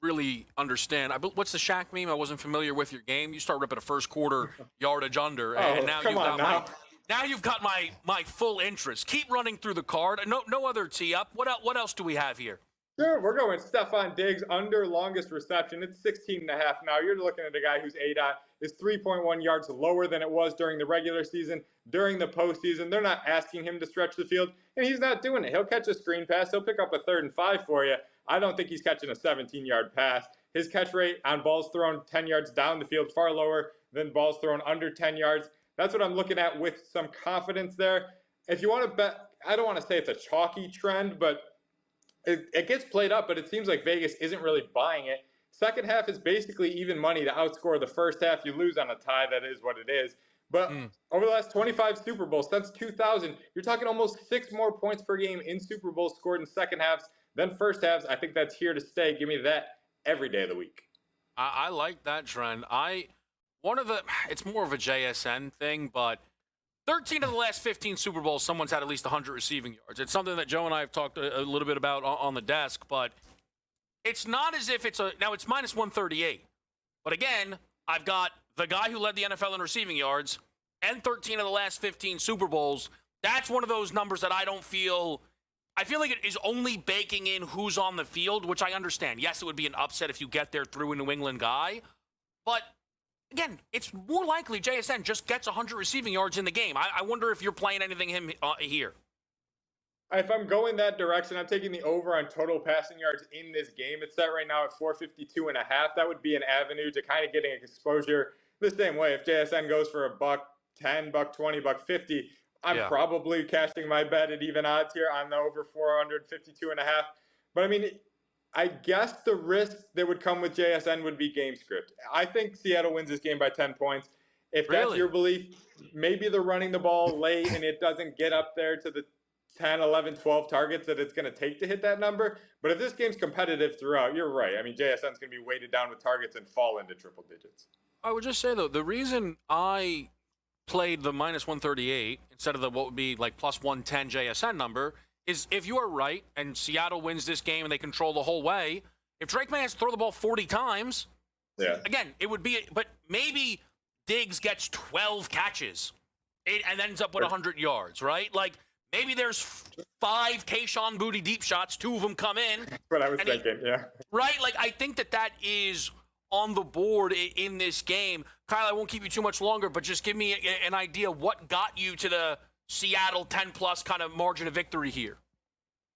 really understand. What's the Shaq meme? I wasn't familiar with your game. You start ripping a first quarter yardage under, and now you've got my full interest. Keep running through the card. No other tee up. What else do we have here? Sure, we're going Stephon Diggs under longest reception. It's 16.5 now. You're looking at a guy whose ADOT is 3.1 yards lower than it was during the regular season. During the postseason, they're not asking him to stretch the field, and he's not doing it. He'll catch a screen pass. He'll pick up a 3rd and 5 for you. I don't think he's catching a 17-yard pass. His catch rate on balls thrown 10 yards down the field far lower than balls thrown under 10 yards. That's what I'm looking at with some confidence there. If you want to bet, I don't want to say it's a chalky trend, but it gets played up, but it seems like Vegas isn't really buying it. Second half is basically even money to outscore the first half. You lose on a tie, that is what it is. But over the last 25 Super Bowls, since 2000, you're talking almost 6 more points per game in Super Bowls scored in second halves than first halves. I think that's here to stay. Give me that every day of the week. I like that trend. It's more of a JSN thing, but 13 of the last 15 Super Bowls, someone's had at least 100 receiving yards. It's something that Joe and I have talked a little bit about on the desk, but it's not as if now it's minus 138. But again, I've got the guy who led the NFL in receiving yards and 13 of the last 15 Super Bowls. That's one of those numbers that I feel like it is only baking in who's on the field, which I understand. Yes, it would be an upset if you get there through a New England guy, but again, it's more likely JSN just gets 100 receiving yards in the game. I wonder if you're playing anything here. If I'm going that direction, I'm taking the over on total passing yards in this game. It's set right now at 452.5. That would be an avenue to kind of getting exposure the same way. If JSN goes for $110, $120, $150, I'm probably cashing my bet at even odds here on the over 452.5. But I mean, I guess the risk that would come with JSN would be game script. I think Seattle wins this game by 10 points. If that's your belief, maybe they're running the ball late and it doesn't get up there to the 10, 11, 12 targets that it's going to take to hit that number. But if this game's competitive throughout, you're right. I mean, JSN's going to be weighted down with targets and fall into triple digits. I would just say, though, the reason I played the minus 138 instead of the what would be like plus 110 JSN number is if you are right and Seattle wins this game and they control the whole way, if Drake May has to throw the ball 40 times, again, it would be, but maybe Diggs gets 12 catches and ends up with 100 yards, right? Like, maybe there's 5 Kayshon Boutte deep shots, 2 of them come in. That's what I was thinking, Right? Like, I think that is on the board in this game. Kyle, I won't keep you too much longer, but just give me an idea what got you to the Seattle 10-plus kind of margin of victory here.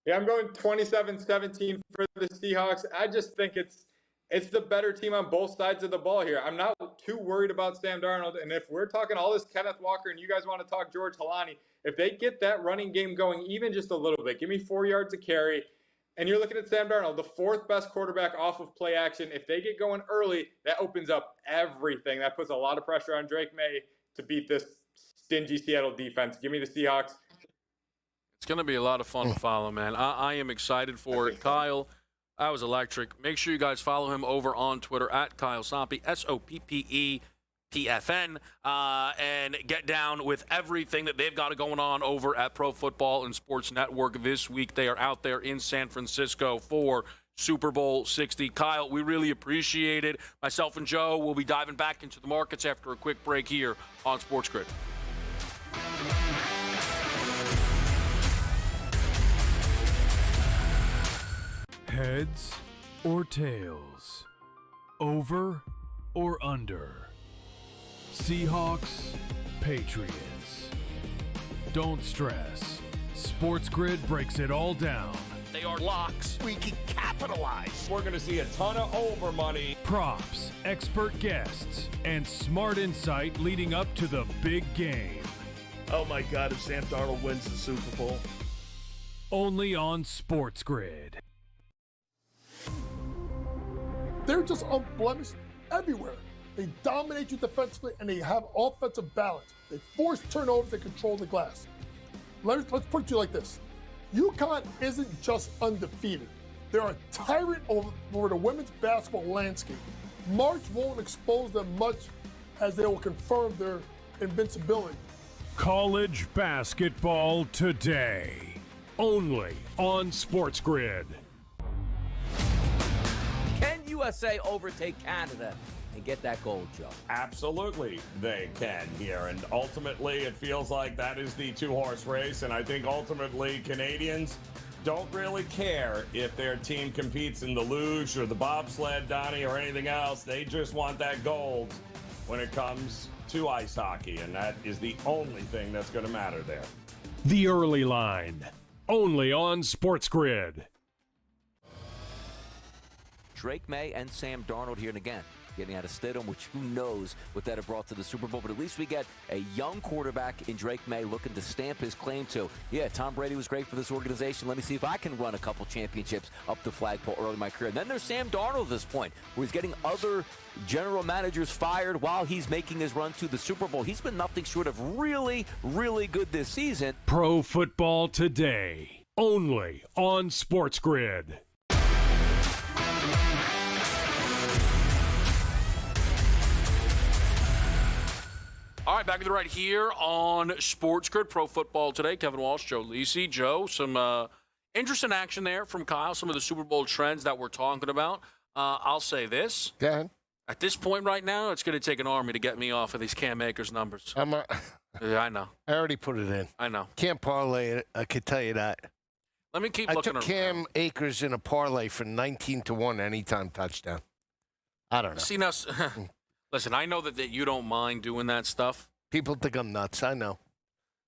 Yeah, I'm going 27-17 for the Seahawks. I just think it's the better team on both sides of the ball here. I'm not too worried about Sam Darnold. And if we're talking all this Kenneth Walker and you guys want to talk George Halani, if they get that running game going even just a little bit, give me 4 yards a carry, and you're looking at Sam Darnold, the 4th best quarterback off of play action. If they get going early, that opens up everything. That puts a lot of pressure on Drake May to beat this stingy Seattle defense. Give me the Seahawks. It's going to be a lot of fun to follow, man. I am excited for it. Kyle, that was electric. Make sure you guys follow him over on Twitter at Kyle Soppe, SOPPEPFN, and get down with everything that they've got going on over at Pro Football and Sports Network this week. They are out there in San Francisco for Super Bowl 60. Kyle, we really appreciate it. Myself and Joe will be diving back into the markets after a quick break here on SportsGrid. Heads or tails? Over or under? Seahawks, Patriots. Don't stress. SportsGrid breaks it all down. They are locks. We can capitalize. We're going to see a ton of over money. Props, expert guests, and smart insight leading up to the big game. Oh my God, if Sam Darnold wins the Super Bowl. Only on SportsGrid. They're just unblemished everywhere. They dominate you defensively, and they have offensive balance. They force turnovers. They control the glass. Let's put it to you like this. UConn isn't just undefeated. They're a tyrant over the women's basketball landscape. March won't expose them much as they will confirm their invincibility. College basketball today. Only on SportsGrid. Can USA overtake Canada and get that gold, Joe? Absolutely, they can here. And ultimately, it feels like that is the 2-horse race. And I think ultimately, Canadians don't really care if their team competes in the luge or the bobsled, Donnie, or anything else. They just want that gold when it comes to ice hockey. And that is the only thing that's going to matter there. The Early Line. Only on SportsGrid. Drake May and Sam Darnold here and again. Getting out of Stidham, which who knows what that have brought to the Super Bowl. But at least we get a young quarterback in Drake May looking to stamp his claim to, yeah, Tom Brady was great for this organization. Let me see if I can run a couple championships up the flagpole early in my career. And then there's Sam Darnold at this point, where he's getting other general managers fired while he's making his run to the Super Bowl. He's been nothing short of really, really good this season. Pro Football Today. Only on SportsGrid. All right, back to the right here on SportsGrid Pro Football Today. Kevin Walsh, Joe Lisi. Joe, some interesting action there from Kyle, some of the Super Bowl trends that we're talking about. I'll say this. Go ahead. At this point right now, it's going to take an army to get me off of these Cam Akers numbers. Yeah, I know. I already put it in. I know. Can't parlay it. I can tell you that. Let me keep I looking took around. Cam Akers in a parlay for 19-1 anytime touchdown. I don't know. See, now, listen, I know that you don't mind doing that stuff. People think I'm nuts. I know.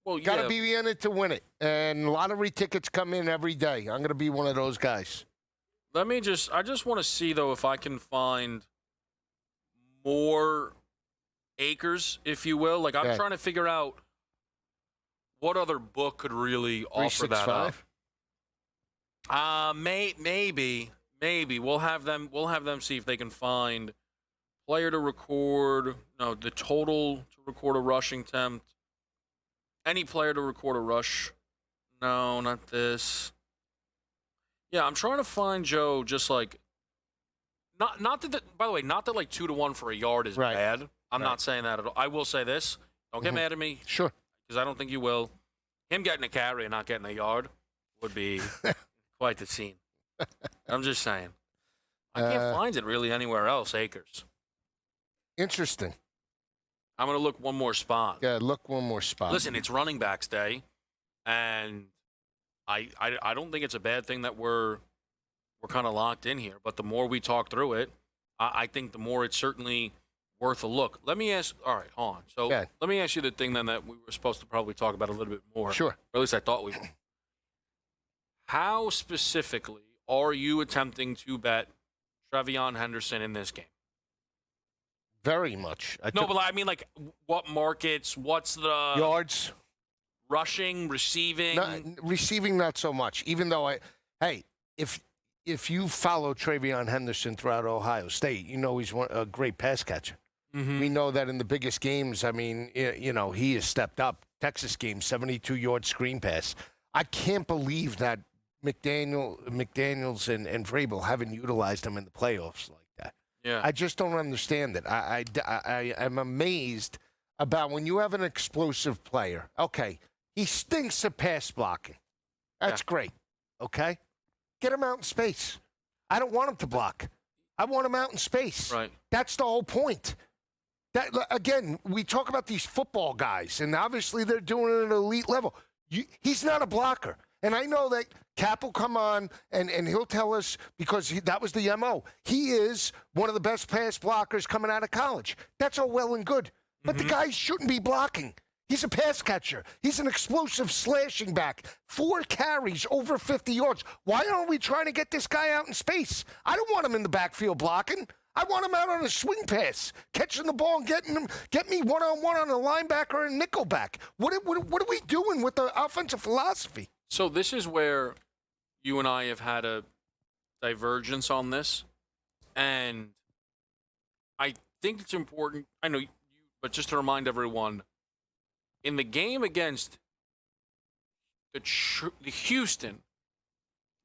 Well, Got to yeah. be in it to win it. And lottery tickets come in every day. I'm going to be one of those guys. I just want to see, though, if I can find more Akers, if you will. Like, I'm trying to figure out what other book could really offer that up. 365? Maybe. We'll have them see if they can find player to record, the total to record a rushing attempt. Any player to record a rush. No, not this. Yeah, I'm trying to find, Joe, just like not that by the way, not that like 2-1 for a yard is bad. I'm not saying that at all. I will say this. Don't get mad at me. Sure. Because I don't think you will. Him getting a carry and not getting a yard would be quite the scene. I'm just saying. I can't find it really anywhere else, Akers. Interesting. I'm going to look one more spot. Yeah, look one more spot. Listen, it's running backs day, and I don't think it's a bad thing that we're kind of locked in here. But the more we talk through it, I think the more it's certainly worth a look. Let me ask. All right, hold on. So let me ask you the thing then that we were supposed to probably talk about a little bit more. Sure. Or at least I thought we were. How specifically are you attempting to bet Trevion Henderson in this game? Very much. But I mean, like, what markets? What's the yards? Rushing, receiving? Receiving, not so much. Even though if you follow Trevion Henderson throughout Ohio State, you know he's a great pass catcher. Mm-hmm. We know that in the biggest games, I mean, he has stepped up. Texas game, 72-yard screen pass. I can't believe that McDaniels and Vrabel haven't utilized him in the playoffs like that. Yeah. I just don't understand it. I'm amazed about when you have an explosive player. Okay, he stinks at pass blocking. That's great. Okay? Get him out in space. I don't want him to block. I want him out in space. Right. That's the whole point. That again, we talk about these football guys, and obviously they're doing it at an elite level. He's not a blocker. And I know that Cap will come on and he'll tell us because that was the MO. He is one of the best pass blockers coming out of college. That's all well and good. But the guy shouldn't be blocking. He's a pass catcher. He's an explosive slashing back. 4 carries over 50 yards. Why aren't we trying to get this guy out in space? I don't want him in the backfield blocking. I want him out on a swing pass, catching the ball and get me one-on-one on a linebacker and nickelback. What are we doing with the offensive philosophy? So this is where you and I have had a divergence on this, and I think it's important. I know you, but just to remind everyone, in the game against the Houston,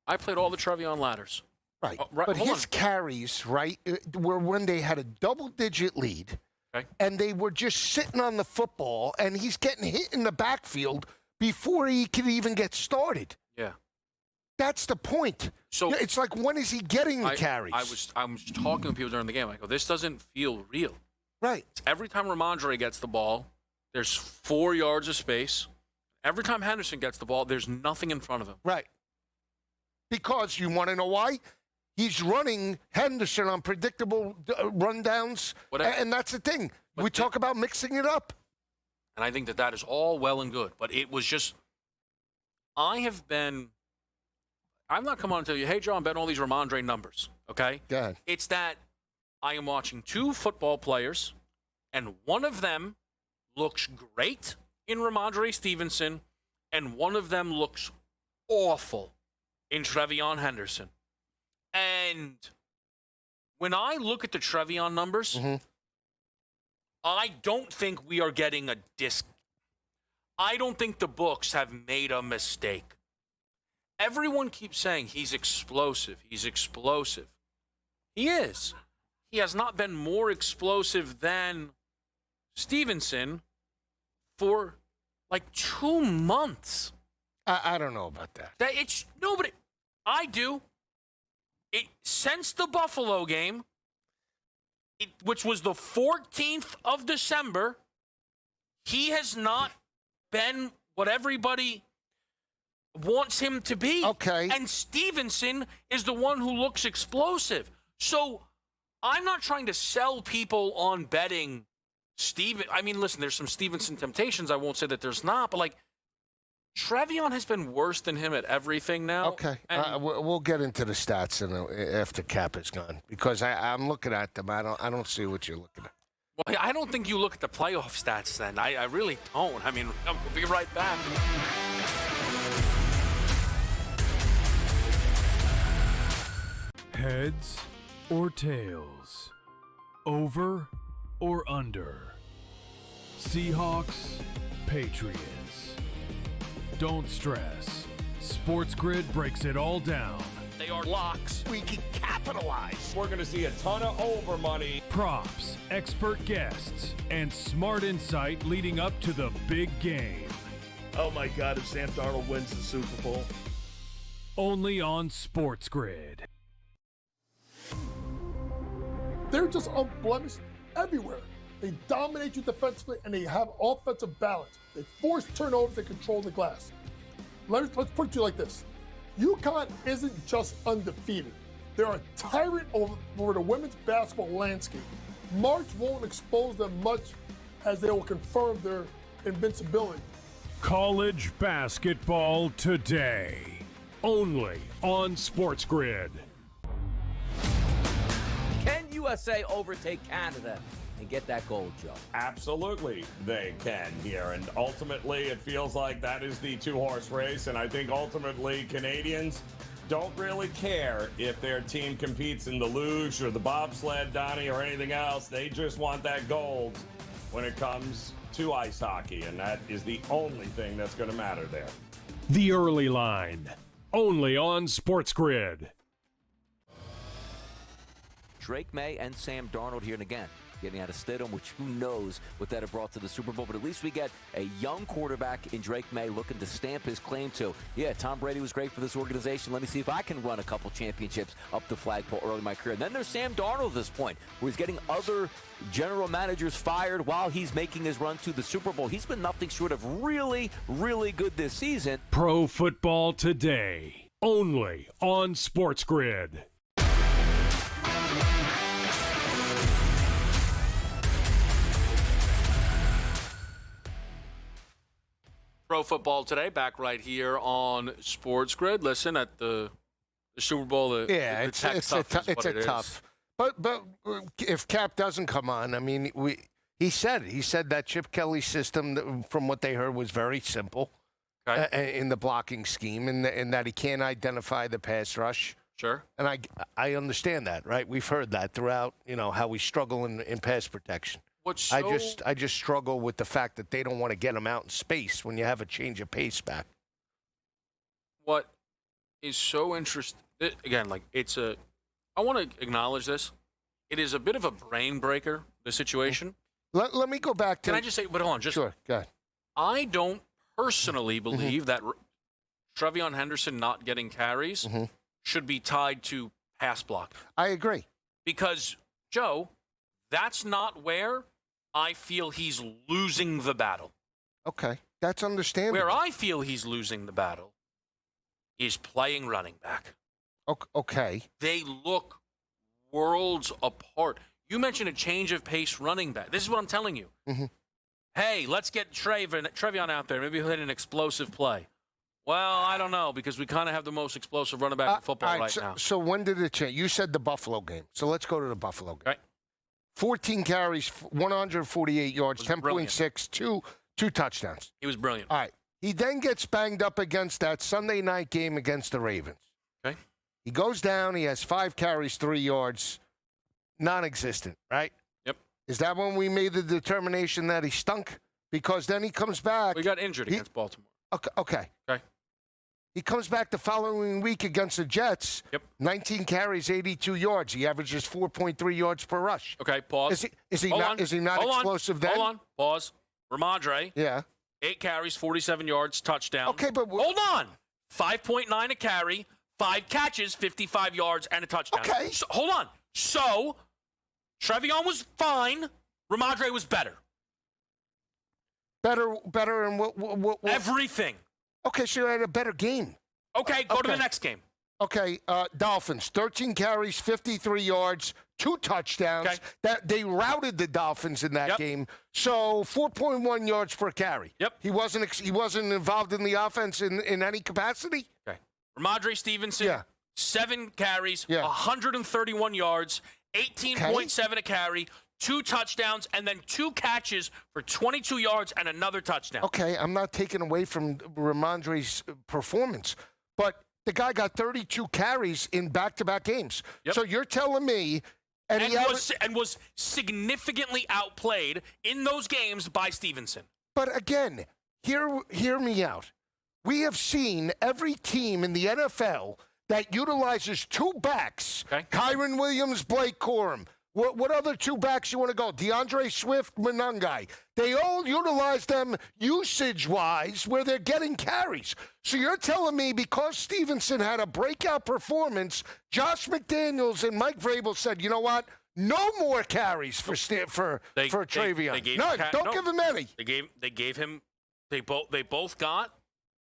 I played all the Trevion ladders. Right. But his carries, right, were when they had a double-digit lead, and they were just sitting on the football, and he's getting hit in the backfield before he could even get started. Yeah. That's the point. So it's like, when is he getting the carries? I was talking to people during the game. I go, this doesn't feel real. Right. Every time Ramondre gets the ball, there's 4 yards of space. Every time Henderson gets the ball, there's nothing in front of him. Right. Because you want to know why? He's running Henderson on predictable rundowns, and that's the thing. We talk about mixing it up. And I think that is all well and good. But it was just, I've not come on and tell you, hey, Joe, I'm betting all these Ramondre numbers, okay? Go ahead. It's that I am watching 2 football players, and one of them looks great in Ramondre Stevenson, and one of them looks awful in Trevion Henderson. And when I look at the Trevion numbers, I don't think we are getting a disc. I don't think the books have made a mistake. Everyone keeps saying he's explosive. He's explosive. He is. He has not been more explosive than Stevenson, for like 2 months. I don't know about that. It's nobody. I do. Since the Buffalo game, which was the 14th of December, he has not been what everybody wants him to be. Okay. And Stevenson is the one who looks explosive. So I'm not trying to sell people on betting Steven. I mean, listen, there's some Stevenson temptations. I won't say that there's not, but like Trevion has been worse than him at everything now. Okay. We'll get into the stats after Cap is gone because I'm looking at them. I don't see what you're looking at. Well, I don't think you look at the playoff stats then. I really don't. I mean, we'll be right back. Heads or tails? Over or under? Seahawks, Patriots. Don't stress. SportsGrid breaks it all down. They are locks. We can capitalize. We're going to see a ton of over money. Props, expert guests, and smart insight leading up to the big game. Oh my God, if Sam Darnold wins the Super Bowl. Only on SportsGrid. They're just unblemished everywhere. They dominate you defensively, and they have offensive balance. They force turnovers, they control the glass. Let's put it to you like this. UConn isn't just undefeated. They're a tyrant over the women's basketball landscape. March won't expose them much as they will confirm their invincibility. College basketball today. Only on SportsGrid. Can USA overtake Canada and get that gold, Joe? Absolutely, they can here. And ultimately, it feels like that is the two-horse race. And I think ultimately, Canadians don't really care if their team competes in the luge or the bobsled, Donnie, or anything else. They just want that gold when it comes to ice hockey. And that is the only thing that's going to matter there. The Early Line. Only on SportsGrid. Drake May and Sam Darnold here and again. Getting out of Stidham, which who knows what that have brought to the Super Bowl. But at least we get a young quarterback in Drake May looking to stamp his claim to, yeah, Tom Brady was great for this organization. Let me see if I can run a couple championships up the flagpole early in my career. And then there's Sam Darnold at this point, where he's getting other general managers fired while he's making his run to the Super Bowl. He's been nothing short of really, really good this season. Pro Football Today. Only on SportsGrid. Pro Football Today, back right here on SportsGrid. Listen, at the Super Bowl, it's a tough. But if Cap doesn't come on, I mean, he said that Chip Kelly system, from what they heard, was very simple in the blocking scheme, and that he can't identify the pass rush. Sure. And I understand that, right? We've heard that throughout, how we struggle in pass protection. I just struggle with the fact that they don't want to get him out in space when you have a change of pace back. What is so interesting, again, like I want to acknowledge this. It is a bit of a brain breaker, the situation. Let me go back to. Can I just say, but hold on, sure, go ahead. I don't personally believe that Trevion Henderson not getting carries should be tied to pass block. I agree. Because, Joe, that's not where I feel he's losing the battle. Okay, that's understandable. Where I feel he's losing the battle is playing running back. Okay. They look worlds apart. You mentioned a change of pace running back. This is what I'm telling you. Hey, let's get Trevion out there. Maybe he'll hit an explosive play. Well, I don't know, because we kind of have the most explosive running back in football right now. So when did it change? You said the Buffalo game. So let's go to the Buffalo game. Right. 14 carries, 148 yards, 10.6, two touchdowns. He was brilliant. All right. He then gets banged up against that Sunday night game against the Ravens. Okay. He goes down. He has 5 carries, 3 yards, non-existent, right? Yep. Is that when we made the determination that he stunk? Because then he comes back. We got injured against Baltimore. Okay. He comes back the following week against the Jets. Yep. 19 carries, 82 yards. He averages 4.3 yards per rush. Okay, pause. Is he not explosive then? Hold on. Pause. Ramondre. Yeah. 8 carries, 47 yards, touchdown. Okay, but hold on. 5.9 a carry, 5 catches, 55 yards, and a touchdown. Okay. So, hold on. So, Trevion was fine. Ramondre was better. Better in what? Everything. Okay, so you had a better game. Okay, go to the next game. Okay, Dolphins, 13 carries, 53 yards, 2 touchdowns. Okay. That they routed the Dolphins in that game. So 4.1 yards per carry. Yep. He wasn't involved in the offense in any capacity. Okay. Ramondre Stevenson, 7 carries, 131 yards, 18.7 a carry, 2 touchdowns, and then 2 catches for 22 yards and another touchdown. Okay, I'm not taking away from Ramondre's performance, but the guy got 32 carries in back-to-back games. Yep. So you're telling me... And was significantly outplayed in those games by Stevenson. But again, hear me out. We have seen every team in the NFL that utilizes 2 backs, Kyron Williams, Blake Corum. What other 2 backs you want to go? DeAndre Swift, Monangai. They all utilize them usage-wise where they're getting carries. So you're telling me because Stevenson had a breakout performance, Josh McDaniels and Mike Vrabel said, you know what? No more carries for Trevion. Don't give him any. They gave him. They both got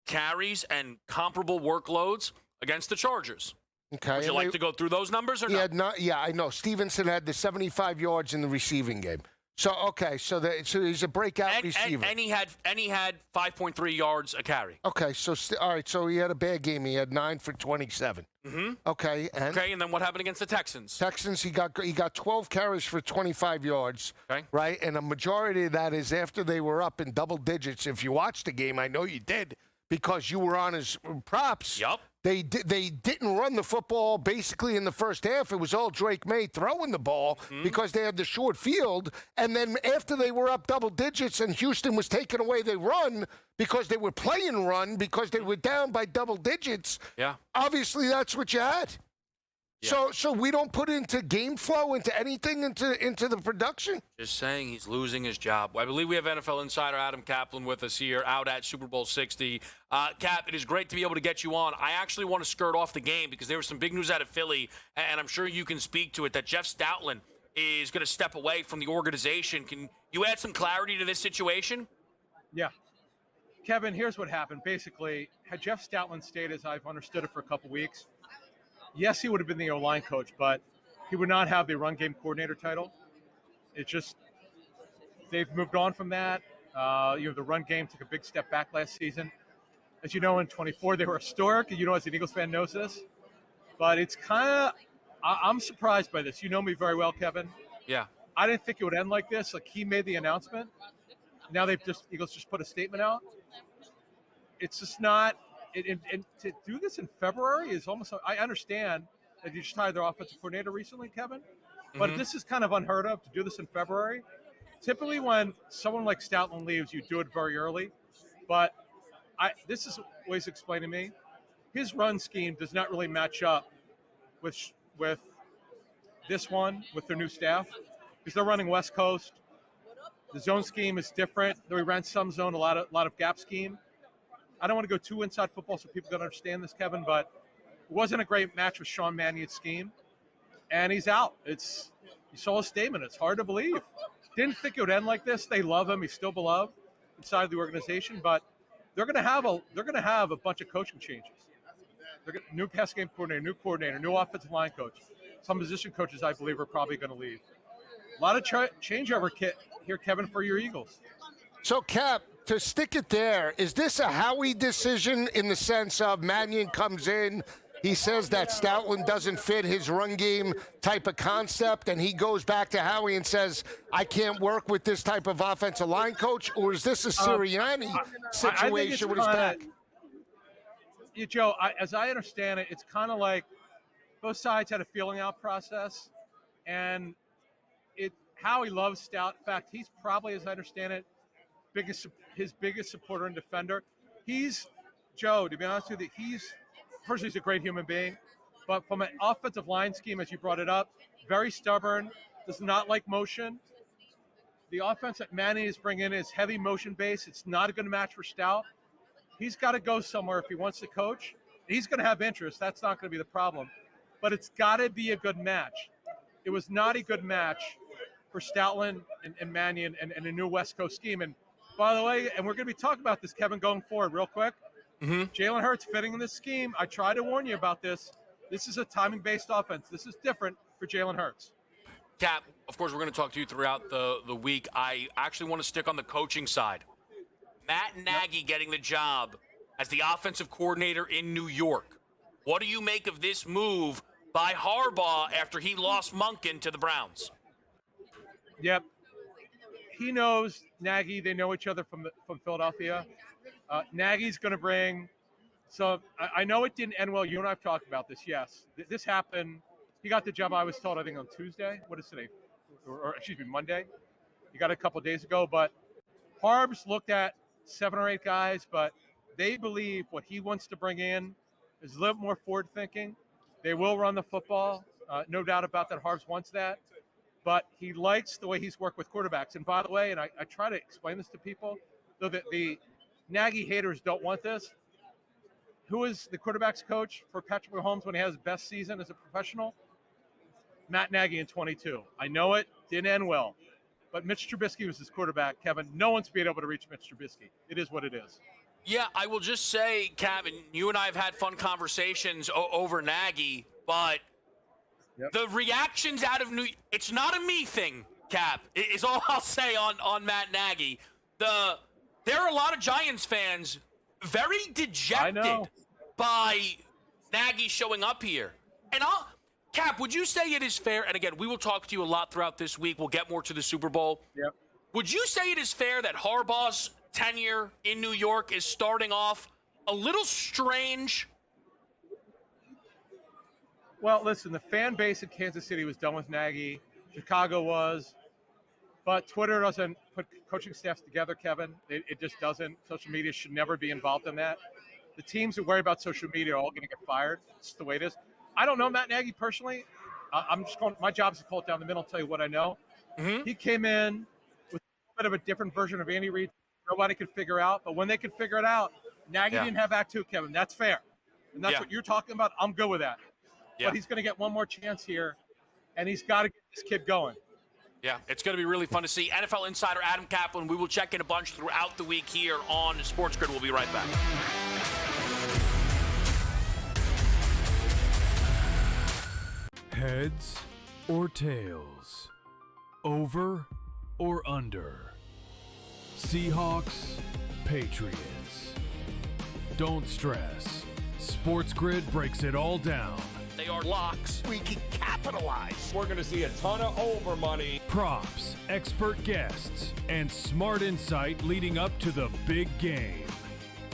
carries and comparable workloads against the Chargers. Okay. Would you like to go through those numbers or not? Yeah, I know. Stevenson had the 75 yards in the receiving game. So so he's a breakout receiver. And he had 5.3 yards a carry. Okay, all right, so he had a bad game. He had 9 for 27. Mm-hmm. Okay, and then what happened against the Texans? He got 12 carries for 25 yards. Okay. Right, and a majority of that is after they were up in double digits. If you watched the game, I know you did because you were on his props. Yup. They didn't run the football basically in the first half. It was all Drake May throwing the ball because they had the short field. And then after they were up double digits and Houston was taking away their run because they were playing run because they were down by double digits. Yeah. Obviously, that's what you had. Yeah. So we don't put into game flow, into anything, into the production? Just saying he's losing his job. I believe we have NFL insider Adam Kaplan with us here out at Super Bowl 60. Cap, it is great to be able to get you on. I actually want to skirt off the game because there was some big news out of Philly, and I'm sure you can speak to it, that Jeff Stoutland is going to step away from the organization. Can you add some clarity to this situation? Yeah. Kevin, here's what happened. Basically, had Jeff Stoutland stayed, as I've understood it, for a couple weeks, yes, he would have been the O-line coach, but he would not have the run game coordinator title. It's just they've moved on from that. The run game took a big step back last season. As you know, in 24, they were historic. And as an Eagles fan knows this. But it's kind of I'm surprised by this. You know me very well, Kevin. Yeah. I didn't think it would end like this. Like, he made the announcement. Now Eagles just put a statement out. It's just not. And to do this in February is almost. I understand that you just hired their offensive coordinator recently, Kevin, but this is kind of unheard of to do this in February. Typically, when someone like Stoutland leaves, you do it very early. But this is what he's explained to me. His run scheme does not really match up with this one with their new staff because they're running West Coast. The zone scheme is different. They ran some zone, a lot of gap scheme. I don't want to go too inside football so people don't understand this, Kevin, but it wasn't a great match with Sean Mannion's scheme, and he's out. You saw his statement. It's hard to believe. Didn't think it would end like this. They love him. He's still beloved inside the organization, but they're going to have a bunch of coaching changes. New pass game coordinator, new offensive line coach. Some position coaches, I believe, are probably going to leave. A lot of changeover here, Kevin, for your Eagles. So, Cap, to stick it there, is this a Howie decision in the sense of Mannion comes in, he says that Stoutland doesn't fit his run game type of concept, and he goes back to Howie and says, I can't work with this type of offensive line coach? Or is this a Sirianni situation with his back? Joe, as I understand it, it's kind of like both sides had a feeling out process, and Howie loves Stout. In fact, he's probably, as I understand it, his biggest supporter and defender. Joe, to be honest with you, first, he's a great human being, but from an offensive line scheme, as you brought it up, very stubborn, does not like motion. the offense that Manny is bringing is heavy motion base. It's not a good match for Stout. He's got to go somewhere if he wants to coach. He's going to have interest. That's not going to be the problem. But it's got to be a good match. It was not a good match for Stoutland and Mannion and a new West Coast scheme. And by the way, and we're going to be talking about this, Kevin, going forward real quick. Jalen Hurts fitting in this scheme. I tried to warn you about this. This is a timing-based offense. This is different for Jalen Hurts. Cap, of course, we're going to talk to you throughout the week. I actually want to stick on the coaching side. Matt Nagy getting the job as the offensive coordinator in New York. What do you make of this move by Harbaugh after he lost Monken to the Browns? Yep. He knows Nagy. They know each other from Philadelphia. Nagy's going to bring some – I know it didn't end well. You and I have talked about this, yes. This happened – he got the job, I was told, I think on Tuesday. What is today? Or excuse me, Monday. He got it a couple of days ago. But Harbs looked at 7 or 8 guys, but they believe what he wants to bring in is a little more forward thinking. They will run the football. No doubt about that. Harbs wants that. But he likes the way he's worked with quarterbacks. And by the way, and I try to explain this to people, though the Nagy haters don't want this. Who is the quarterback's coach for Patrick Mahomes when he has his best season as a professional? Matt Nagy in 22. I know it didn't end well, but Mitch Trubisky was his quarterback, Kevin. No one's been able to reach Mitch Trubisky. It is what it is. Yeah, I will just say, Kevin, you and I have had fun conversations over Nagy, but the reactions out of it's not a me thing, Cap, is all I'll say on Matt Nagy. There are a lot of Giants fans very dejected by Nagy showing up here. And Cap, would you say it is fair, and again, we will talk to you a lot throughout this week. We'll get more to the Super Bowl. Yep. Would you say it is fair that Harbaugh's tenure in New York is starting off a little strange? Well, listen, the fan base in Kansas City was done with Nagy. Chicago was. But Twitter doesn't put coaching staffs together, Kevin. It just doesn't. Social media should never be involved in that. The teams that worry about social media are all going to get fired. It's the way it is. I don't know Matt Nagy personally. I'm just going. My job is to pull it down the middle and tell you what I know. He came in with a bit of a different version of Andy Reid. Nobody could figure out, but when they could figure it out, Nagy didn't have Act 2, Kevin. That's fair, and that's what you're talking about. I'm good with that. But he's going to get one more chance here, and he's got to get this kid going. Yeah, it's going to be really fun to see. NFL insider Adam Kaplan. We will check in a bunch throughout the week here on SportsGrid. We'll be right back. Heads or tails? Over or under? Seahawks, Patriots. Don't stress. SportsGrid breaks it all down. They are locks. We can capitalize. We're going to see a ton of over money. Props, expert guests, and smart insight leading up to the big game.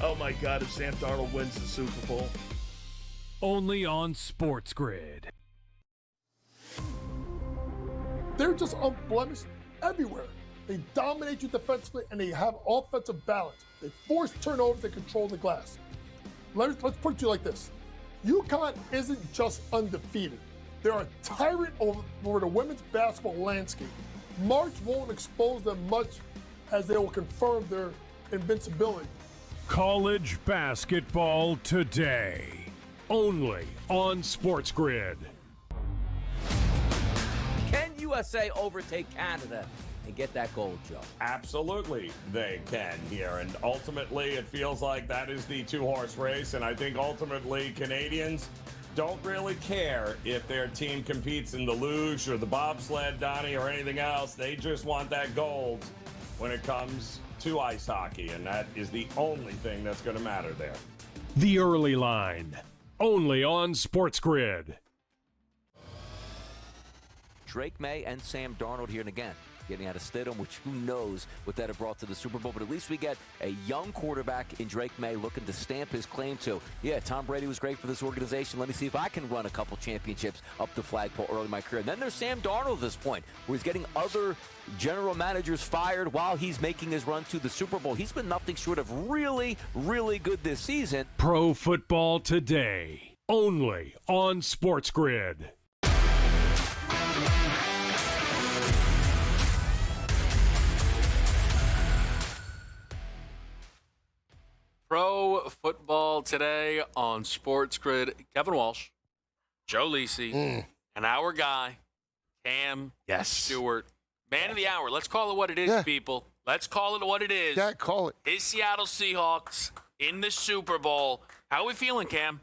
Oh my God, if Sam Darnold wins the Super Bowl. Only on SportsGrid. They're just unblemished everywhere. They dominate you defensively, and they have offensive balance. They force turnovers. They control the glass. Let's put it to you like this. UConn isn't just undefeated. They're a tyrant over the women's basketball landscape. March won't expose them much as they will confirm their invincibility. College basketball today. Only on SportsGrid. Can USA overtake Canada and get that gold, Joe? Absolutely, they can here. And ultimately, it feels like that is the 2-horse race. And I think ultimately, Canadians don't really care if their team competes in the luge or the bobsled, Donnie, or anything else. They just want that gold when it comes to ice hockey. And that is the only thing that's going to matter there. The Early Line. Only on SportsGrid. Drake May and Sam Darnold here and again. Getting out of Stidham, which who knows what that have brought to the Super Bowl. But at least we get a young quarterback in Drake May looking to stamp his claim to, yeah, Tom Brady was great for this organization. Let me see if I can run a couple championships up the flagpole early in my career. And then there's Sam Darnold at this point, where he's getting other general managers fired while he's making his run to the Super Bowl. He's been nothing short of really, really good this season. Pro Football Today. Only on SportsGrid. football today on Sports Grid. Kevin Walsh, Joe Lisi, and our guy, Cam Stewart. Man of the hour. Let's call it what it is, people. Let's call it what it is. Yeah, call it. His Seattle Seahawks in the Super Bowl. How are we feeling, Cam?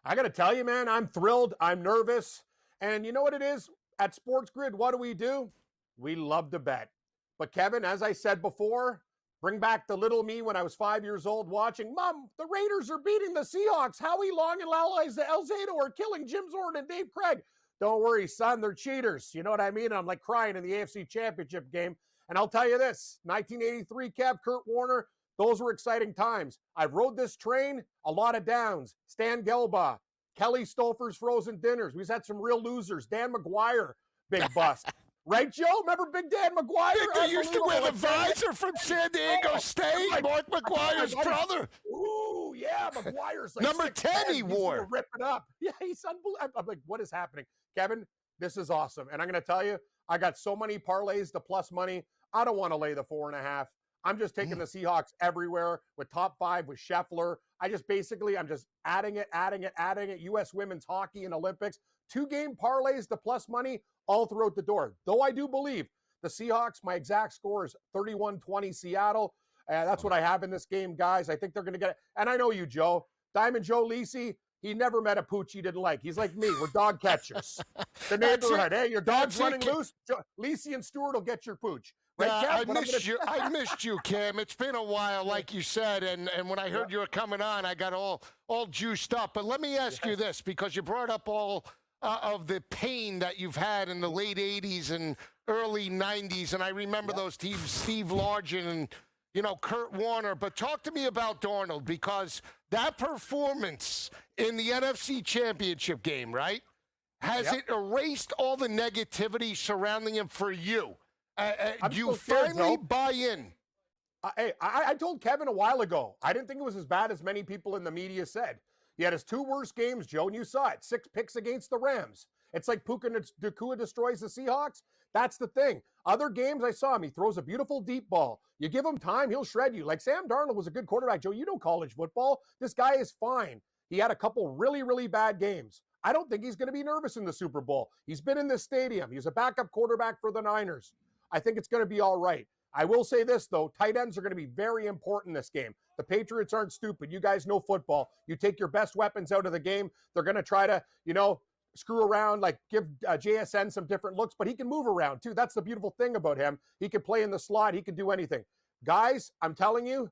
I got to tell you, man, I'm thrilled. I'm nervous. And you know what it is? At SportsGrid, what do? We love to bet. But, Kevin, as I said before, bring back the little me when I was 5 years old watching, Mom, the Raiders are beating the Seahawks. Howie Long and Elzado are killing Jim Zorn and Dave Craig. Don't worry, son, they're cheaters. You know what I mean? And I'm like crying in the AFC Championship game. And I'll tell you this, 1983 Kev, Kurt Warner, those were exciting times. I rode this train, a lot of downs. Stan Gelbaugh, Kelly Stouffer's Frozen Dinners. We've had some real losers. Dan McGuire, big bust. Right, Joe? Remember Big Dan McGuire? He used to wear the visor from San Diego State, Mark McGuire's brother. Ooh, yeah, McGuire's like number 10 he wore. Rip it up. Yeah, he's unbelievable. I'm like, what is happening? Kevin, this is awesome. And I'm going to tell you, I got so many parlays to plus money. I don't want to lay the 4.5. I'm just taking the Seahawks everywhere with top 5 with Scheffler. I'm just adding it. U.S. women's hockey and Olympics. 2-game parlays to plus money all throughout the door. Though I do believe the Seahawks, my exact score is 31-20 Seattle. That's what I have in this game, guys. I think they're going to get it. And I know you, Joe. Diamond Joe Lisi, he never met a pooch he didn't like. He's like me. We're dog catchers. The neighborhood. Hey, your dog's running loose. Lisi and Stewart will get your pooch. Right, I missed you, Cam. It's been a while, like you said, and when I heard you were coming on, I got all juiced up. But let me ask you this, because you brought up all of the pain that you've had in the late 80s and early 90s, and I remember those teams, Steve Largent and, Kurt Warner. But talk to me about Darnold, because that performance in the NFC Championship game, right, has it erased all the negativity surrounding him for you? Do you finally buy in? Hey, I told Kevin a while ago, I didn't think it was as bad as many people in the media said. He had his 2 worst games, Joe, and you saw it. 6 picks against the Rams. It's like Puka Nacua destroys the Seahawks. That's the thing. Other games I saw him, he throws a beautiful deep ball. You give him time, he'll shred you. Like Sam Darnold was a good quarterback, Joe. You know college football. This guy is fine. He had a couple really, really bad games. I don't think he's going to be nervous in the Super Bowl. He's been in this stadium. He's a backup quarterback for the Niners. I think it's going to be all right. I will say this, though. Tight ends are going to be very important in this game. The Patriots aren't stupid. You guys know football. You take your best weapons out of the game. They're going to try to, screw around, like give JSN some different looks, but he can move around, too. That's the beautiful thing about him. He can play in the slot. He can do anything. Guys, I'm telling you,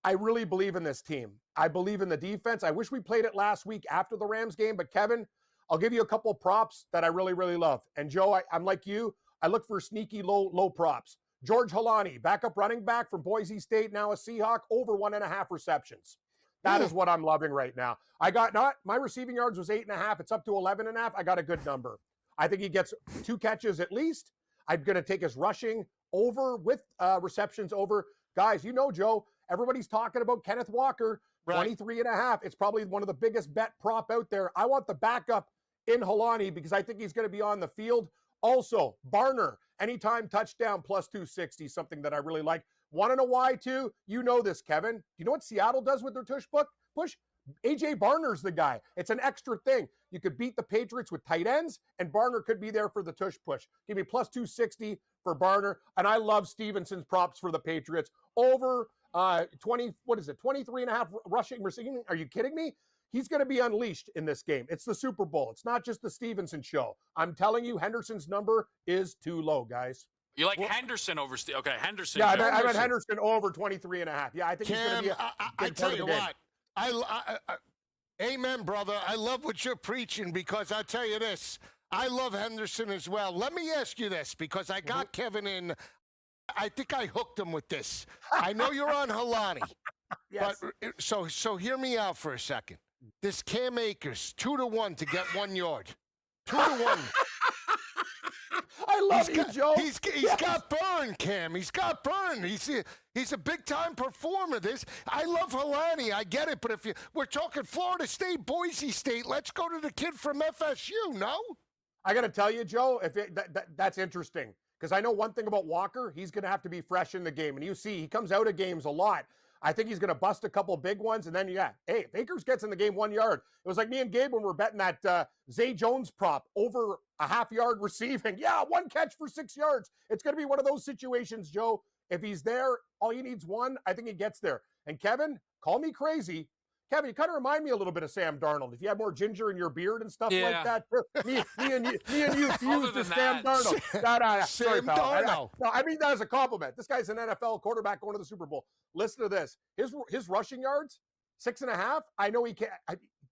I really believe in this team. I believe in the defense. I wish we played it last week after the Rams game, but Kevin, I'll give you a couple of props that I really, really love. And Joe, I'm like you. I look for sneaky low props. George Halani, backup running back from Boise State, now a Seahawk, over 1.5 receptions. That is what I'm loving right now. My receiving yards was 8.5. It's up to 11.5. I got a good number. I think he gets 2 catches at least. I'm going to take his rushing over with receptions over. Guys, Joe, everybody's talking about Kenneth Walker, 23.5. It's probably one of the biggest bet prop out there. I want the backup in Halani because I think he's going to be on the field. Also, Barner, anytime touchdown, plus 260, something that I really like. Want to know why, too? You know this, Kevin. You know what Seattle does with their push? A.J. Barner's the guy. It's an extra thing. You could beat the Patriots with tight ends, and Barner could be there for the tush push. Give me plus 260 for Barner. And I love Stevenson's props for the Patriots. Over 23.5 rushing, receiving. Are you kidding me? He's going to be unleashed in this game. It's the Super Bowl. It's not just the Stevenson show. I'm telling you, Henderson's number is too low, guys. You like Henderson over Okay, Henderson. Yeah, I meant Henderson over 23.5. Yeah, I think he's going to be a I tell you what. Amen, brother. I love what you're preaching because I tell you this. I love Henderson as well. Let me ask you this because I got Kevin in. I think I hooked him with this. I know you're on Halani. Yes. But so hear me out for a second. This Cam Akers, 2-1 to get 1 yard. 2-1. I love you, Joe. He's got burn, Cam. He's got burn. He's a big-time performer. I love Halani. I get it. But if we're talking Florida State, Boise State, let's go to the kid from FSU, no? I got to tell you, Joe, that's interesting. Because I know one thing about Walker, he's going to have to be fresh in the game. And you see, he comes out of games a lot. I think he's going to bust a couple big ones. And then, hey, if Akers gets in the game 1 yard, it was like me and Gabe when we're betting that Zay Jones prop over a half-yard receiving. Yeah, 1 catch for 6 yards. It's going to be one of those situations, Joe. If he's there, all he needs 1. I think he gets there. And Kevin, call me crazy. Kevin, you kind of remind me a little bit of Sam Darnold. If you have more ginger in your beard and stuff like that, me and you fused to Sam Darnold. Sorry, pal. I mean that as a compliment. This guy's an NFL quarterback going to the Super Bowl. Listen to this. His rushing yards, 6.5. I know he can't.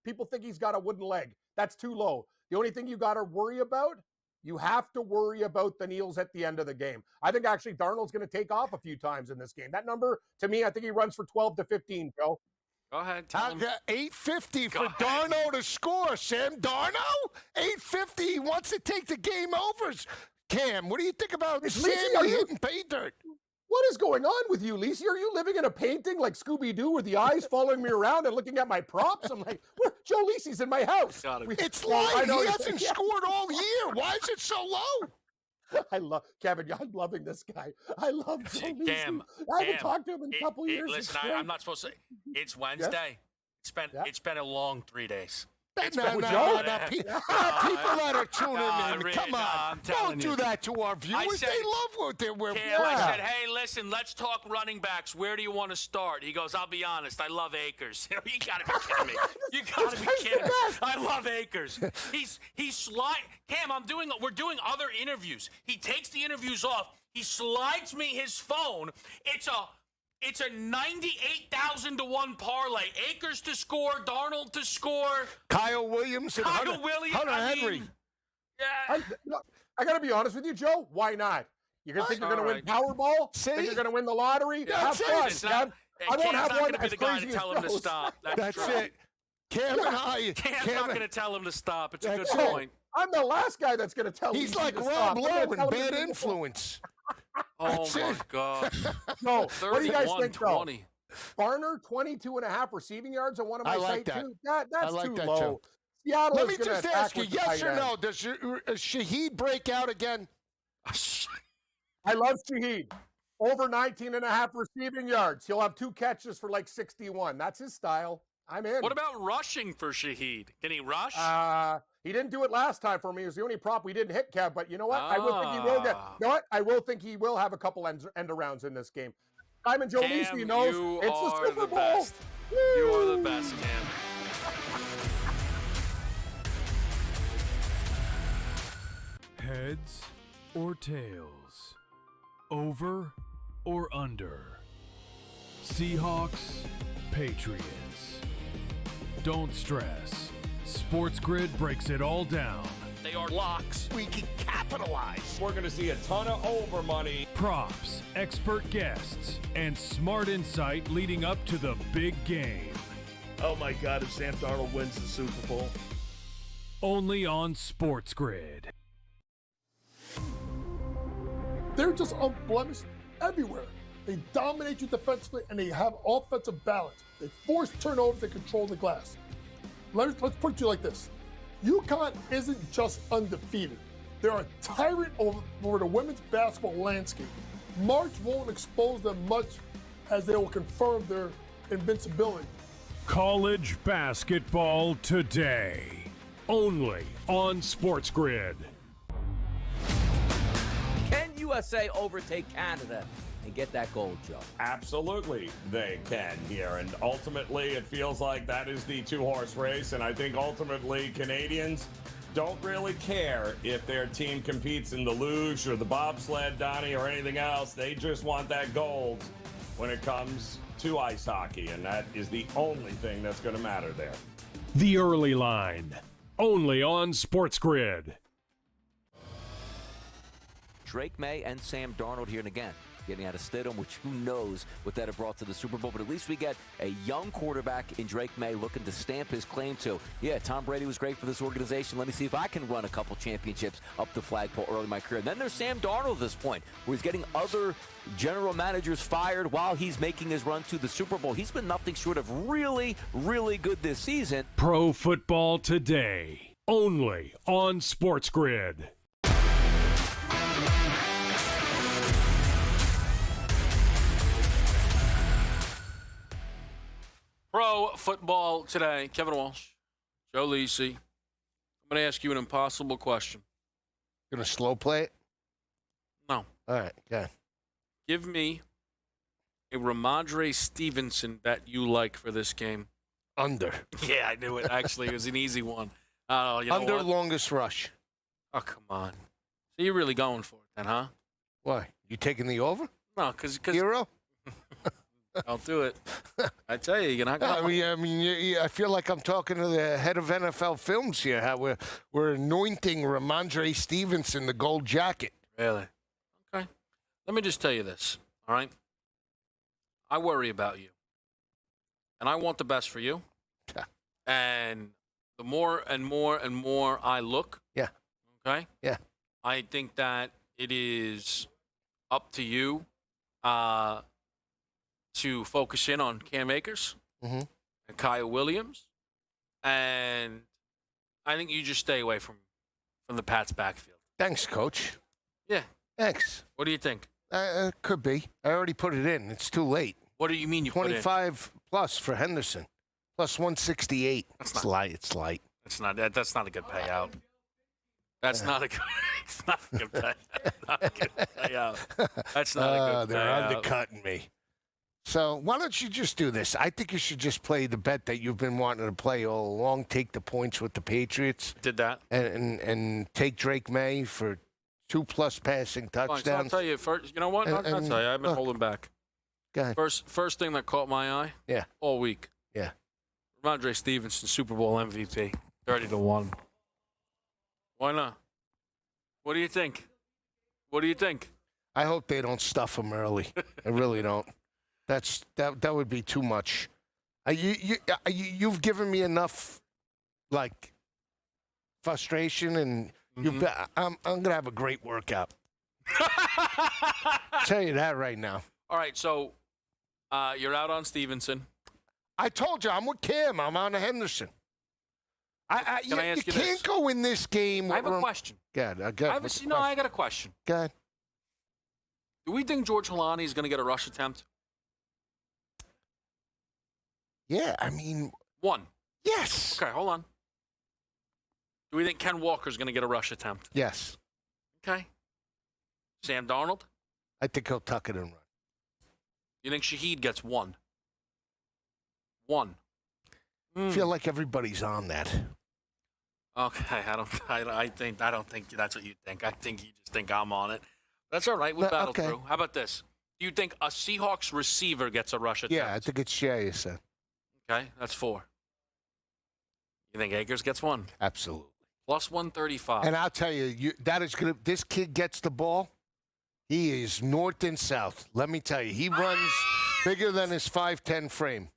People think he's got a wooden leg. That's too low. The only thing you got to worry about, you have to worry about the kneels at the end of the game. I think actually Darnold's going to take off a few times in this game. That number, to me, I think he runs for 12 to 15, Joe. Go ahead. 850 for Darno to score. Sam Darno? 850. He wants to take the game over. Cam, what do you think about Sammy hitting pay dirt? What is going on with you, Lisi? Are you living in a painting like Scooby-Doo with the eyes following me around and looking at my props? I'm like, Joe Lisi's in my house. It's like he hasn't scored all year. Why is it so low? I love Kevin. I'm loving this guy. I love Joe Lisi. Cam, I haven't talked to him in a couple years. Listen, I'm not supposed to. It's Wednesday. It's been a long 3 days. People that are tuning in. Come on. Don't do that to our viewers. They love what they're wearing. I said, hey, listen, let's talk running backs. Where do you want to start? He goes, I'll be honest. I love Akers. You got to be kidding me. You got to be kidding me. I love Akers. He's slide. Cam, we're doing other interviews. He takes the interviews off. He slides me his phone. It's a 98,000 to 1 parlay. Akers to score, Darnold to score. Kyle Williams and Hunter Henry. I got to be honest with you, Joe. Why not? You're going to think you're going to win Powerball? Think you're going to win the lottery? Have fun. I won't have one as crazy as tell him to stop. That's it. Cam and I. Cam's not going to tell him to stop. It's a good point. I'm the last guy that's going to tell him. He's like Rob Lowe in Bad Influence. Oh, my God. No, what do you guys think, though? Barner, 22.5 receiving yards on one of my sites, too. That's too low. Seattle Let me just ask you, yes or no, does Shaheed break out again? I love Shaheed. Over 19.5 receiving yards. He'll have 2 catches for like 61. That's his style. I'm in. What about rushing for Shaheed? Can he rush? He didn't do it last time for me. It was the only prop we didn't hit, Kev. But you know what? I will think he will get. You know what? I will think he will have a couple end arounds in this game. Simon Joe Lisi knows it's the Super Bowl. Best. You are the best, Cam. Heads or tails? Over or under? Seahawks, Patriots. Don't stress. SportsGrid breaks it all down. They are locks. We can capitalize. We're going to see a ton of over money. Props, expert guests, and smart insight leading up to the big game. Oh my God, if Sam Darnold wins the Super Bowl. Only on SportsGrid. They're just unblemished everywhere. They dominate you defensively, and they have offensive balance. They force turnovers, they control the glass. Let's put it to you like this. UConn isn't just undefeated. They're a tyrant over the women's basketball landscape. March won't expose them much as they will confirm their invincibility. College basketball today. Only on SportsGrid. Can USA overtake Canada and get that gold, Joe? Absolutely, they can here. And ultimately, it feels like that is the 2-horse race. And I think ultimately, Canadians don't really care if their team competes in the luge or the bobsled, Donnie, or anything else. They just want that gold when it comes to ice hockey. And that is the only thing that's going to matter there. The Early Line. Only on SportsGrid. Drake May and Sam Darnold here and again, getting out of Stidham, which who knows what that have brought to the Super Bowl. But at least we get a young quarterback in Drake May looking to stamp his claim to, yeah, Tom Brady was great for this organization. Let me see if I can run a couple championships up the flagpole early in my career. And then there's Sam Darnold at this point, where he's getting other general managers fired while he's making his run to the Super Bowl. He's been nothing short of really, really good this season. Pro Football Today. Only on SportsGrid. Pro football today. Kevin Walsh, Joe Lisi. I'm going to ask you an impossible question. Gonna slow play it? No. All right, okay. Give me a Ramondre Stevenson bet you like for this game. Under. Yeah, I knew it. Actually, it was an easy one. You know Under what? longest rush. Oh, come on. So you're really going for it then, huh? Why? You taking the over? No, because 0? Don't do it. I tell you, you're not I going. mean, I feel like I'm talking to the head of NFL Films here. How we're anointing Ramondre Stevenson the gold jacket. Really? Okay. Let me just tell you this. All right. I worry about you, and I want the best for you. And the more and more and more I look, okay, I think that it is up to you to focus in on Cam Akers and Kyle Williams, and I think you just stay away from the Pats' backfield. Thanks, Coach. Yeah. Thanks. What do you think? Could be. I already put it in. It's too late. What do you mean you put in? 25 plus for Henderson, plus 168. It's light. It's light. That's not a good payout. That's not a good. It's not a good payout. Not a good payout. That's not a good They're payout. undercutting me. So why don't you just do this? I think you should just play the bet that you've been wanting to play all along. Take the points with the Patriots. Did that. And take Drake May for 2+ passing touchdowns. Fine, so I'll tell you first. You know what? I'll tell you. I've been look, holding back. Go ahead. First thing that caught my eye. Yeah. All week. Yeah. Ramondre Stevenson, Super Bowl MVP, 30-1. Why not? What do you think? What do you think? I hope they don't stuff him early. I really don't. That would be too much. You've given me enough, like, frustration, and I'm gonna have a great workout. Tell you that right now. All right, so you're out on Stevenson. I told you I'm with Cam. I'm on Henderson. Can I ask you can't this? go in this game. I have a question. God, I got a question. Go ahead. Do we think George Halani is going to get a rush attempt? Yeah, I mean. One. Yes. Okay, hold on. Do we think Ken Walker's going to get a rush attempt? Yes. Okay. Sam Darnold? I think he'll tuck it and run. You think Shaheed gets one? One. I feel like everybody's on that. Okay, I don't think that's what you think. I think you just think I'm on it. That's all right. We'll battle through. How about this? Do you think a Seahawks receiver gets a rush attempt? Yeah, I think it's Jay, you said. Okay, that's 4. You think Akers gets one? Absolutely. Plus 135. And I'll tell you, that is gonna. This kid gets the ball. He is north and south. Let me tell you, he runs bigger than his 5'10" frame.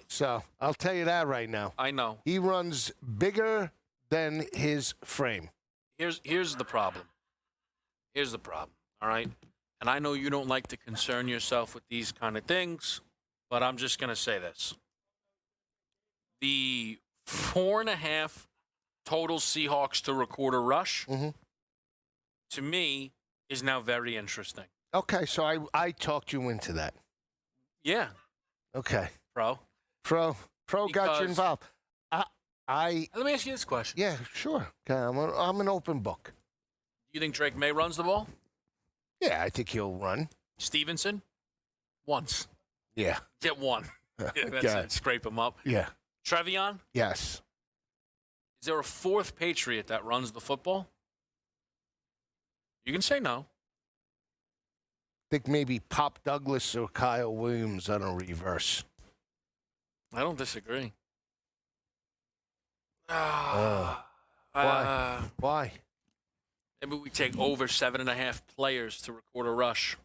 So I'll tell you that right now. I know. He runs bigger than his frame. Here's the problem. Here's the problem, all right? And I know you don't like to concern yourself with these kind of things, but I'm just going to say this. The 4.5 total Seahawks to record a rush, to me, is now very interesting. Okay, so I talked you into that. Yeah. Okay. Pro got you involved. Let me ask you this question. Yeah, sure. Okay, I'm an open book. You think Drake May runs the ball? Yeah, I think he'll run. Stevenson? Once. Yeah. Get one. That's it. Scrape him up. Yeah. Trevion? Yes. Is there a 4th Patriot that runs the football? You can say no. I think maybe Pop Douglas or Kyle Williams on a reverse. I don't disagree. Why? Why? Maybe we take over 7.5 players to record a rush.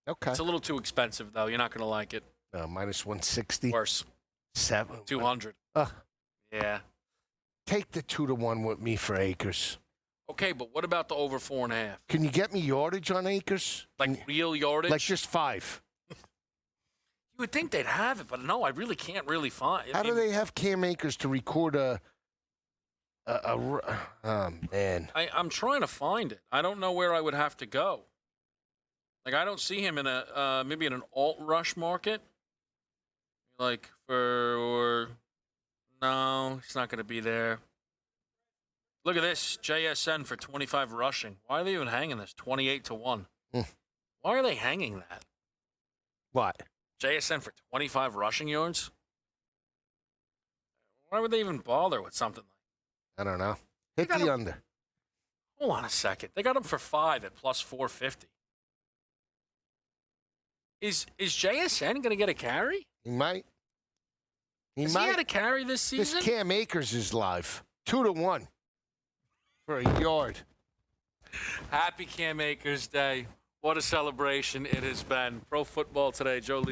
Okay. It's a little too expensive, though. You're not going to like it. Minus 160. Worse. 200. Yeah. Take the 2-1 with me for Akers. Okay, but what about the over 4.5? Can you get me yardage on Akers? Like real yardage? Like just 5. You would think they'd have it, but no, I really can't really find. How do they have Cam Akers to record oh, man. I'm trying to find it. I don't know where I would have to go. Like, I don't see him in maybe in an alt rush market. Like, no, he's not going to be there. Look at this. JSN for 25 rushing. Why are they even hanging this? 28-1. Why are they hanging that? What? JSN for 25 rushing yards? Why would they even bother with something like I don't know. Hit the under. Hold on a second. They got him for 5 at plus 450. Is JSN going to get a carry? He might. Has he had a carry this season? This Cam Akers is live. 2-1 for a yard. Happy Cam Akers Day. What a celebration it has been. Pro Football Today, Joe Lisi.